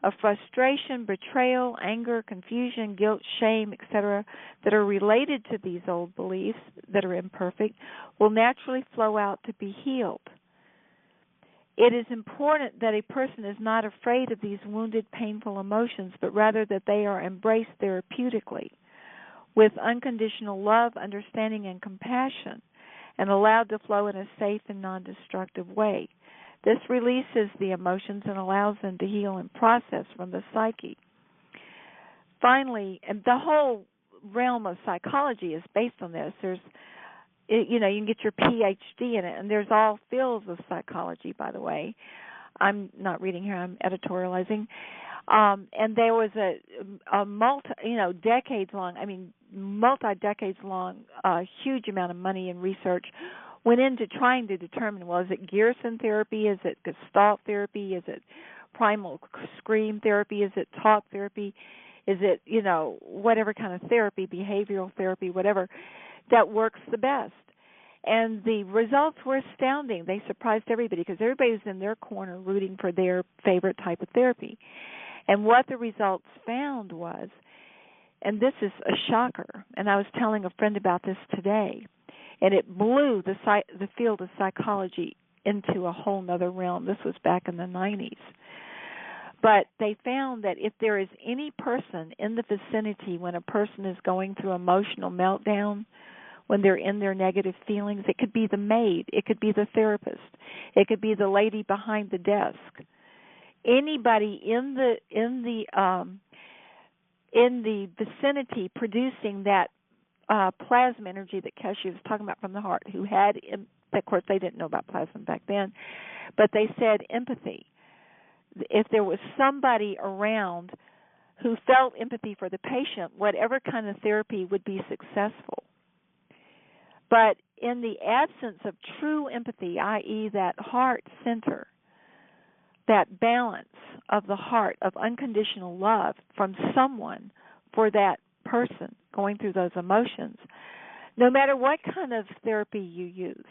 of frustration, betrayal, anger, confusion, guilt, shame, etc., that are related to these old beliefs that are imperfect will naturally flow out to be healed. It is important that a person is not afraid of these wounded, painful emotions, but rather that they are embraced therapeutically with unconditional love, understanding, and compassion, and allowed to flow in a safe and non-destructive way. This releases the emotions and allows them to heal and process from the psyche. Finally, and the whole realm of psychology is based on this. You can get your PhD in it, and there's all fields of psychology, by the way. I'm not reading here, I'm editorializing. And there was a multi-decades long, huge amount of money and research went into trying to determine, well, is it Gerson therapy? Is it Gestalt therapy? Is it primal scream therapy? Is it talk therapy? Is it, whatever kind of therapy, behavioral therapy, whatever, that works the best? And the results were astounding. They surprised everybody because everybody was in their corner rooting for their favorite type of therapy. And what the results found was, and this is a shocker, and I was telling a friend about this today, and it blew the field of psychology into a whole other realm. This was back in the 90s. But they found that if there is any person in the vicinity when a person is going through emotional meltdown, when they're in their negative feelings, it could be the maid, it could be the therapist, it could be the lady behind the desk. Anybody in the vicinity producing that plasma energy that Keshe was talking about from the heart, who had, of course they didn't know about plasma back then, but they said empathy. If there was somebody around who felt empathy for the patient, whatever kind of therapy would be successful. But in the absence of true empathy, i.e. that heart center, that balance of the heart, of unconditional love from someone for that person going through those emotions, no matter what kind of therapy you used,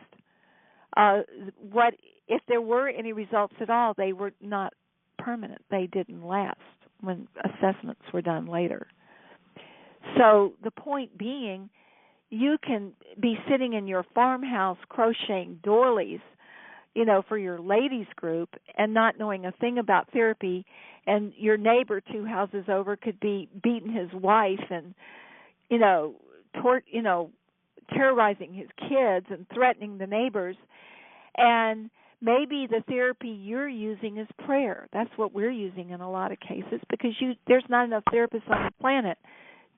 if there were any results at all, they were not permanent. They didn't last when assessments were done later. So the point being, you can be sitting in your farmhouse crocheting doilies, for your ladies group and not knowing a thing about therapy, and your neighbor 2 houses over could be beating his wife and, terrorizing his kids and threatening the neighbors. And maybe the therapy you're using is prayer. That's what we're using in a lot of cases because there's not enough therapists on the planet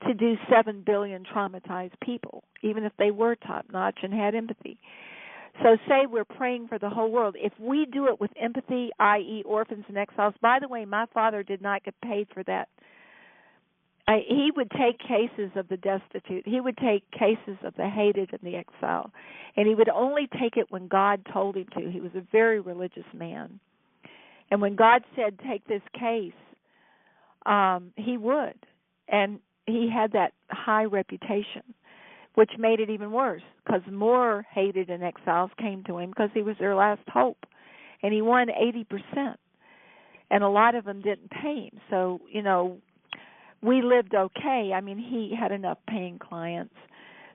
to do 7 billion traumatized people, even if they were top-notch and had empathy. So say we're praying for the whole world. If we do it with empathy, i.e. orphans and exiles, by the way, my father did not get paid for that. He would take cases of the destitute. He would take cases of the hated and the exile. And he would only take it when God told him to. He was a very religious man. And when God said, take this case, he would. And he had that high reputation, which made it even worse because more hated and exiles came to him because he was their last hope. And he won 80%. And a lot of them didn't pay him. So, we lived okay. I mean, he had enough paying clients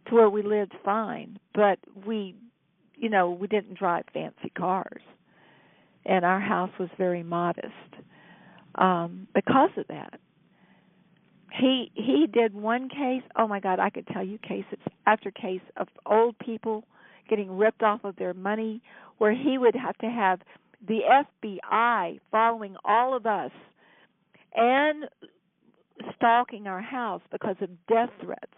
to where we lived fine. But we didn't drive fancy cars. And our house was very modest because of that. He did one case, oh my God, I could tell you cases after case of old people getting ripped off of their money where he would have to have the FBI following all of us and stalking our house because of death threats,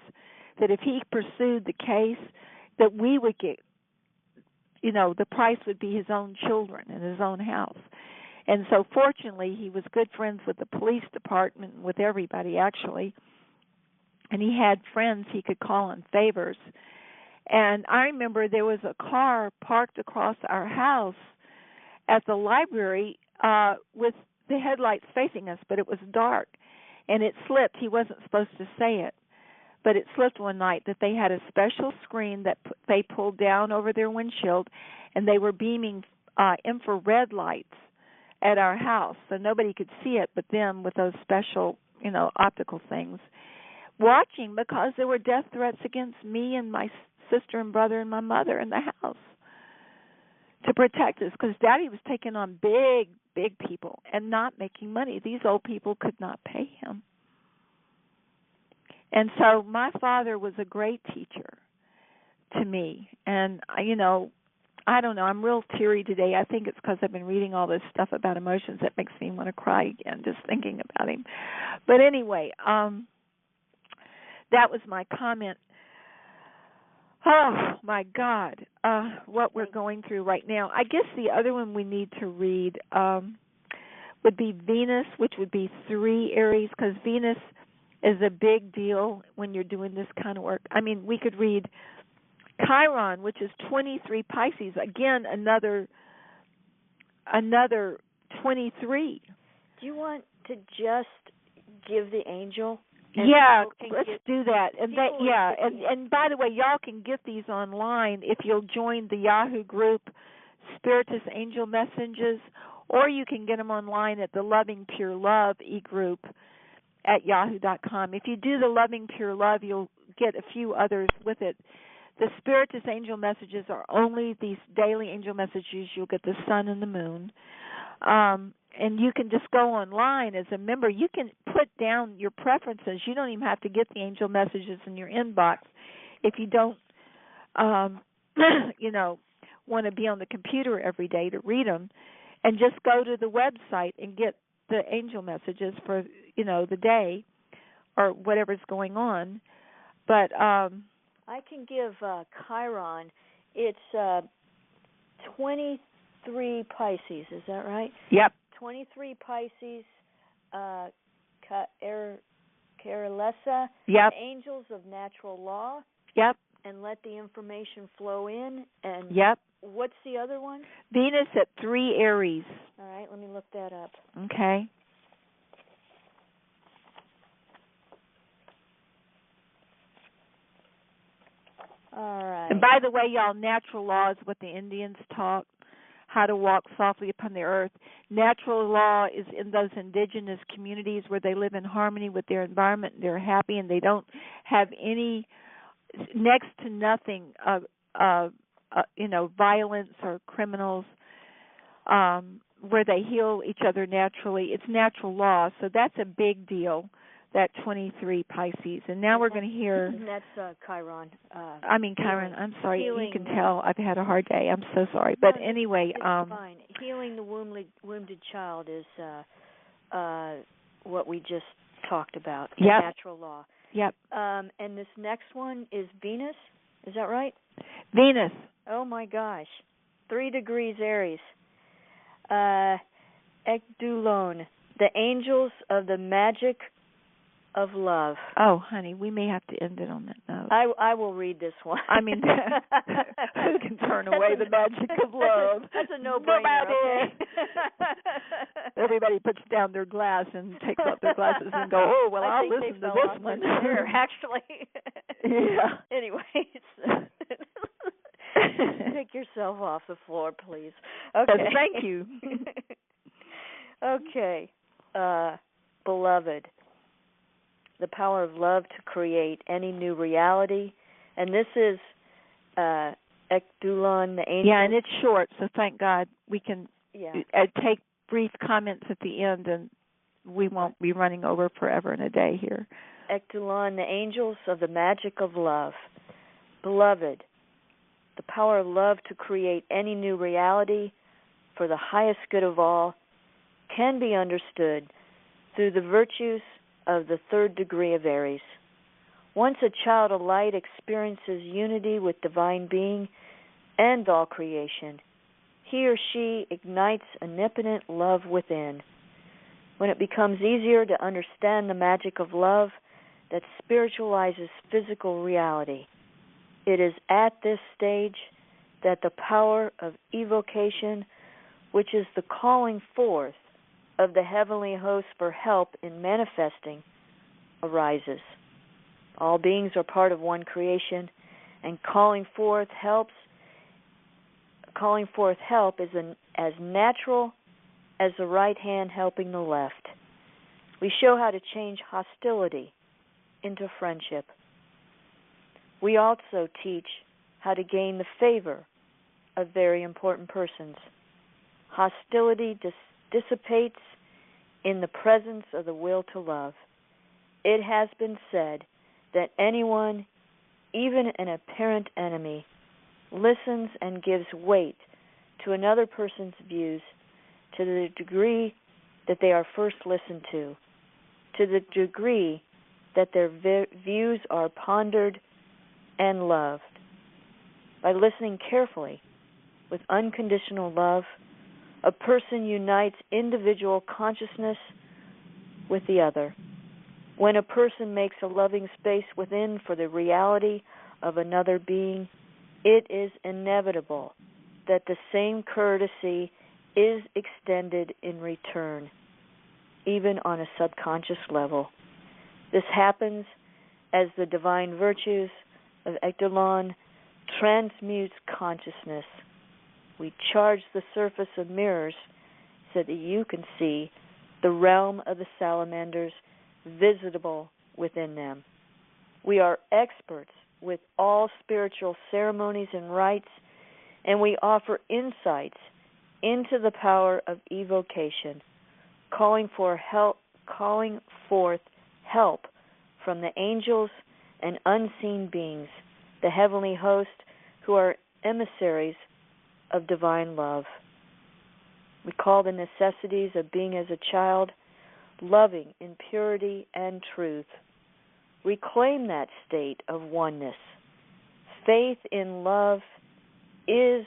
that if he pursued the case that we would get, the price would be his own children and his own house. And so fortunately, he was good friends with the police department, with everybody actually, and he had friends he could call in favors. And I remember there was a car parked across our house at the library with the headlights facing us, but it was dark. and it slipped. He wasn't supposed to say it, but it slipped one night that they had a special screen that they pulled down over their windshield, and they were beaming infrared lights at our house, so nobody could see it but them with those special, optical things, watching, because there were death threats against me and my sister and brother and my mother in the house to protect us, because Daddy was taking on big people and not making money. These old people could not pay him. And so my father was a great teacher to me. And, I don't know, I'm real teary today. I think it's because I've been reading all this stuff about emotions that makes me want to cry again just thinking about him. But anyway, that was my comment. Oh, my God, what we're going through right now. I guess the other one we need to read would be Venus, which would be 3 Aries, because Venus is a big deal when you're doing this kind of work. I mean, we could read Chiron, which is 23 Pisces. Again, another 23. Do you want to just give the angel? Yeah, let's do that. And and by the way, y'all can get these online if you'll join the Yahoo group, Spiritus Angel Messages, or you can get them online at the Loving Pure Love e-group at yahoo.com. If you do the Loving Pure Love, you'll get a few others with it. The Spiritus Angel Messages are only these daily angel messages. You'll get the sun and the moon. And you can just go online as a member. You can put down your preferences. You don't even have to get the angel messages in your inbox if you don't, want to be on the computer every day to read them. And just go to the website and get the angel messages for, the day or whatever's going on. But I can give Chiron. It's 23 Pisces. Is that right? Yep. 23 Pisces, Carolessa, yep. Angels of Natural Law. Yep. And let the information flow in. And yep. What's the other one? Venus at 3 Aries. All right, let me look that up. Okay. All right. And by the way, y'all, natural law is what the Indians taught, how to walk softly upon the earth. Natural law is in those indigenous communities where they live in harmony with their environment and they're happy and they don't have any, next to nothing, violence or criminals, where they heal each other naturally. It's natural law, so that's a big deal, that 23 Pisces. And now we're going to hear... That's Chiron. Chiron, I'm sorry. Healing. You can tell I've had a hard day. I'm so sorry. But anyway... It's fine. Healing the wounded child is what we just talked about, the natural law. Yep. And this next one is Venus. Is that right? Venus. Oh, my gosh. 3 degrees Aries. Ekdulon, the angels of the magic of love. Oh, honey, we may have to end it on that note. I will read this one. Who can turn away the magic of love? That's a no-brainer. Okay? Everybody puts down their glass and takes off their glasses and go, oh, well, I'll listen to this one. Actually. Yeah. Anyways. Take yourself off the floor, please. Okay. Yes, thank you. Okay. Beloved, the power of love to create any new reality. And this is Ekdulon, the angel. Yeah, and it's short, so thank God we can take brief comments at the end, and we won't be running over forever and a day here. Ekdulon, the angels of the magic of love. Beloved, the power of love to create any new reality for the highest good of all can be understood through the virtues of the 3rd degree of Aries. Once a child of light experiences unity with divine being and all creation, he or she ignites omnipotent love within. When it becomes easier to understand the magic of love that spiritualizes physical reality, it is at this stage that the power of evocation, which is the calling forth of the heavenly host for help in manifesting arises. All beings are part of one creation, and calling forth help is as natural as the right hand helping the left. We show how to change hostility into friendship. We also teach how to gain the favor of very important persons. Hostility dissipates in the presence of the will to love. It has been said that anyone, even an apparent enemy, listens and gives weight to another person's views to the degree that they are first listened to the degree that their views are pondered and loved. By listening carefully with unconditional love, a person unites individual consciousness with the other. When a person makes a loving space within for the reality of another being, it is inevitable that the same courtesy is extended in return, even on a subconscious level. This happens as the divine virtues of Echelon transmutes consciousness. We charge the surface of mirrors so that you can see the realm of the salamanders visitable within them. We are experts with all spiritual ceremonies and rites, and we offer insights into the power of evocation, calling forth help from the angels and unseen beings, the heavenly host, who are emissaries of divine love. We call the necessities of being as a child, loving in purity and truth. Reclaim that state of oneness. Faith in love is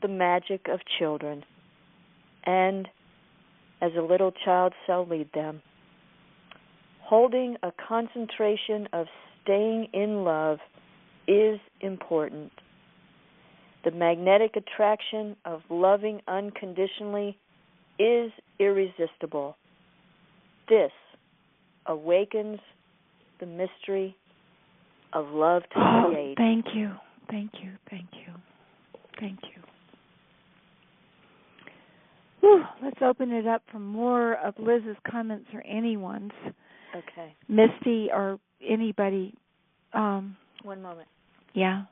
the magic of children, and as a little child shall lead them. Holding a concentration of staying in love is important. The magnetic attraction of loving unconditionally is irresistible. This awakens the mystery of love to create. Thank you. Thank you. Thank you. Thank you. Whew, let's open it up for more of Liz's comments or anyone's. Okay. Misty or anybody. One moment. Yeah.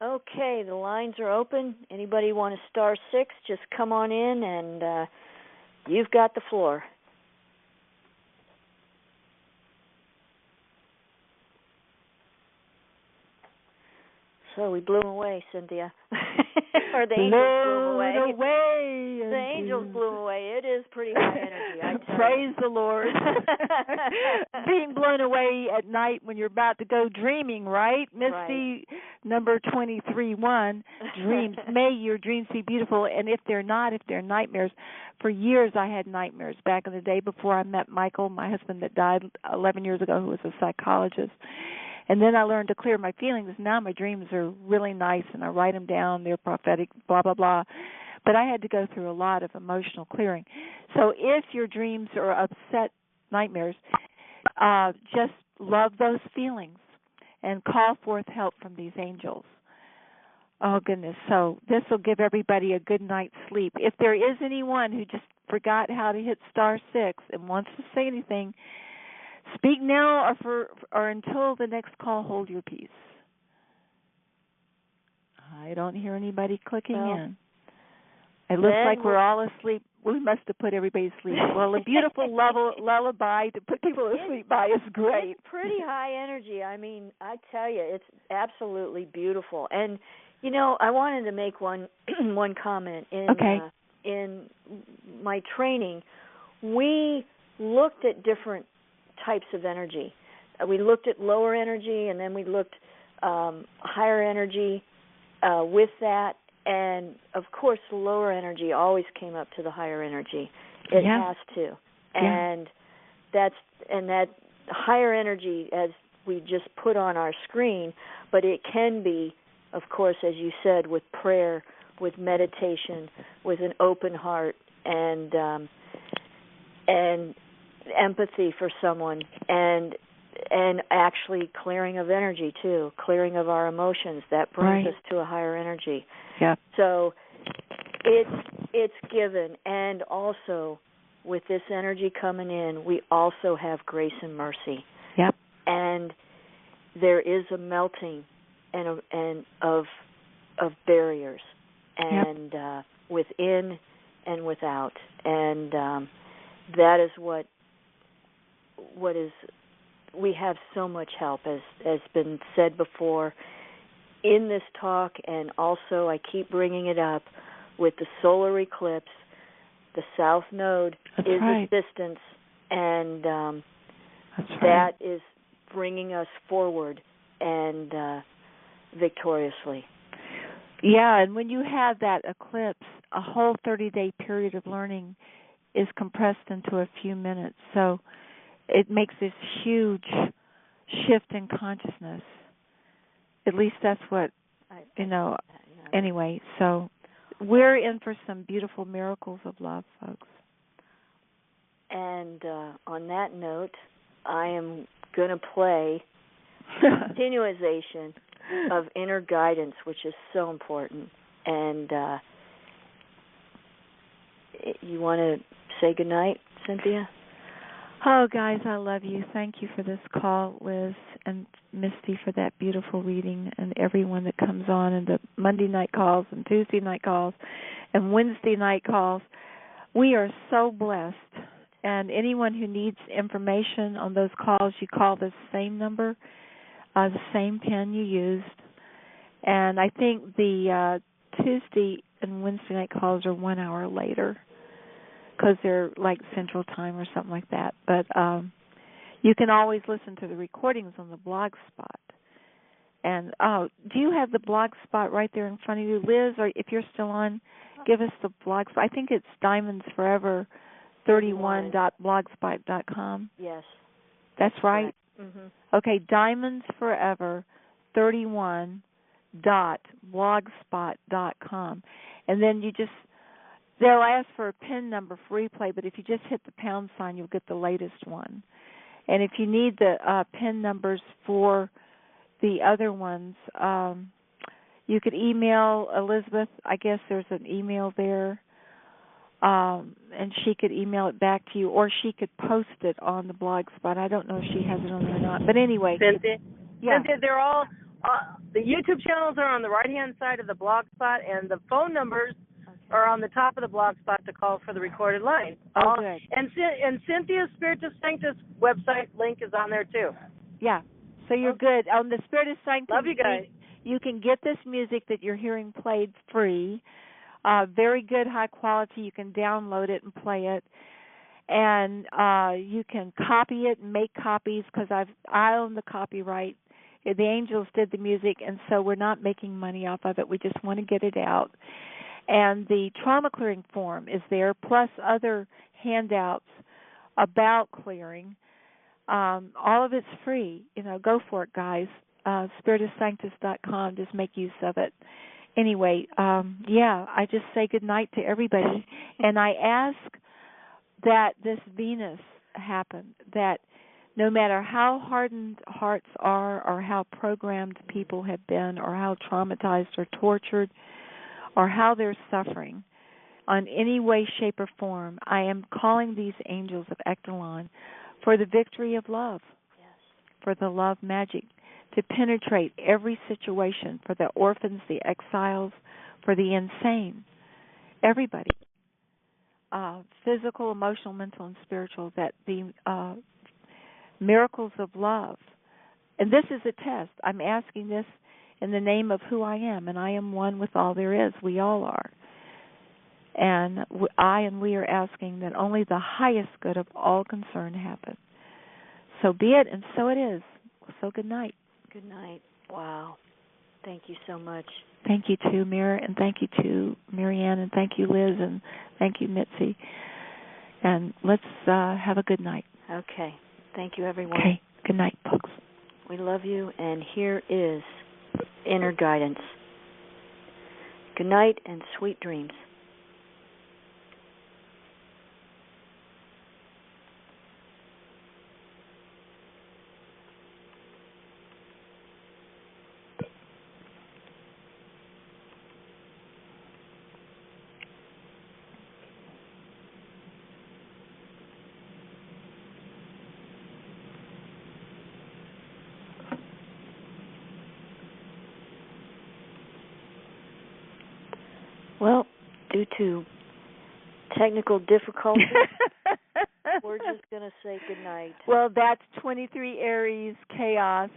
Okay, the lines are open. Anybody want to star 6, just come on in and you've got the floor. So we blew them away, Cynthia. Or the angels blew them away. The angels blew them away. It is pretty high energy, I tell Praise the Lord. Being blown away at night when you're about to go dreaming, right? Misty, right. Number 23:1, dreams. May your dreams be beautiful. And if they're not, if they're nightmares, for years I had nightmares back in the day before I met Michael, my husband that died 11 years ago, who was a psychologist. And then I learned to clear my feelings. Now my dreams are really nice, and I write them down. They're prophetic, blah, blah, blah. But I had to go through a lot of emotional clearing. So if your dreams are upset nightmares, just love those feelings and call forth help from these angels. Oh, goodness. So this will give everybody a good night's sleep. If there is anyone who just forgot how to hit star 6 and wants to say anything, speak now or until the next call, hold your peace. I don't hear anybody clicking in. It looks like we're all asleep. We must have put everybody to sleep. Well, a beautiful lullaby to put people to sleep by is great. It's pretty high energy. I mean, I tell you, it's absolutely beautiful. And, you know, I wanted to make one comment. In my training, we looked at different types of energy. We looked at lower energy, and then we looked higher energy with that. And, of course, the lower energy always came up to the higher energy. It has to. And that higher energy, as we just put on our screen, but it can be, of course, as you said, with prayer, with meditation, with an open heart, and empathy for someone, and actually clearing of energy too, clearing of our emotions. That brings us to a higher energy. Yeah. So it's given, and also with this energy coming in, we also have grace and mercy. Yep. And there is a melting and of barriers, and within and without, and that is what is. We have so much help, as been said before in this talk, and also I keep bringing it up with the solar eclipse. The South Node is assistance, and that is bringing us forward and victoriously. Yeah, and when you have that eclipse, a whole 30-day period of learning is compressed into a few minutes. So it makes this huge shift in consciousness. At least that's what, anyway, so we're in for some beautiful miracles of love, folks. And on that note, I am going to play continuation of inner guidance, which is so important. And you want to say goodnight, Cynthia? Oh, guys, I love you. Thank you for this call, Liz, and Misty for that beautiful reading, and everyone that comes on, and the Monday night calls and Tuesday night calls and Wednesday night calls. We are so blessed. And anyone who needs information on those calls, you call the same number, the same pen you used. And I think the Tuesday and Wednesday night calls are 1 hour later, because they're like Central Time or something like that. But you can always listen to the recordings on the blog spot. And do you have the blog spot right there in front of you, Liz? Or if you're still on, give us the blog spot. I think it's diamondsforever31.blogspot.com. Yes. That's right? Mm-hmm. Okay, diamondsforever31.blogspot.com. And then they'll ask for a PIN number for replay, but if you just hit the pound sign, you'll get the latest one. And if you need the PIN numbers for the other ones, you could email Elizabeth. I guess there's an email there, and she could email it back to you, or she could post it on the blog spot. I don't know if she has it on there or not. But anyway. Cynthia, they're all, the YouTube channels are on the right-hand side of the blog spot, and the phone numbers are on the top of the blog spot to call for the recorded line. Oh, good. And Cynthia's Spiritus Sanctus website link is on there, too. Yeah. So you're good. On the Spiritus Sanctus, love you guys. You can get this music that you're hearing played free. Very good, high quality. You can download it and play it. And you can copy it and make copies, because I own the copyright. The Angels did the music, and so we're not making money off of it. We just want to get it out. And the trauma clearing form is there, plus other handouts about clearing. All of it's free. Go for it, guys. SpiritusSanctus.com. Just make use of it. Anyway, I just say good night to everybody. And I ask that this Venus happen, that no matter how hardened hearts are, or how programmed people have been, or how traumatized or tortured, or how they're suffering, on any way, shape, or form, I am calling these angels of Echelon for the victory of love, for the love magic, to penetrate every situation, for the orphans, the exiles, for the insane, everybody, physical, emotional, mental, and spiritual, that the miracles of love. And this is a test. I'm asking this in the name of who I am, and I am one with all there is. We all are. And we are asking that only the highest good of all concerned happen. So be it, and so it is. So good night. Good night. Wow. Thank you so much. Thank you to Mira, and thank you to Marianne, and thank you, Liz, and thank you, Mitzi. And let's have a good night. Okay. Thank you, everyone. Okay. Good night, folks. We love you, and here is inner guidance. Good night and sweet dreams. Well, due to technical difficulties, we're just going to say goodnight. Well, that's 23 Aries chaos.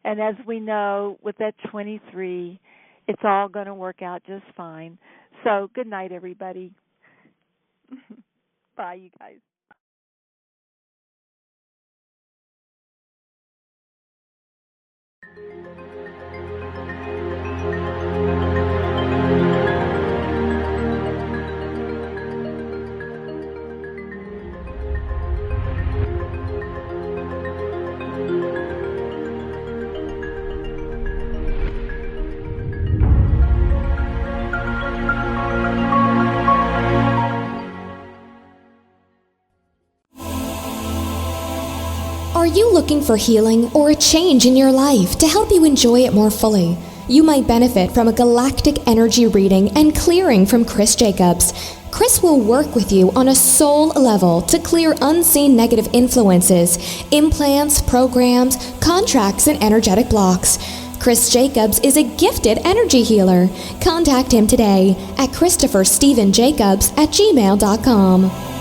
And as we know, with that 23, it's all going to work out just fine. So good night, everybody. Bye, you guys. Are you looking for healing or a change in your life to help you enjoy it more fully? You might benefit from a galactic energy reading and clearing from Chris Jacobs. Chris will work with you on a soul level to clear unseen negative influences, implants, programs, contracts, and energetic blocks. Chris Jacobs is a gifted energy healer. Contact him today at ChristopherStephenJacobs@gmail.com.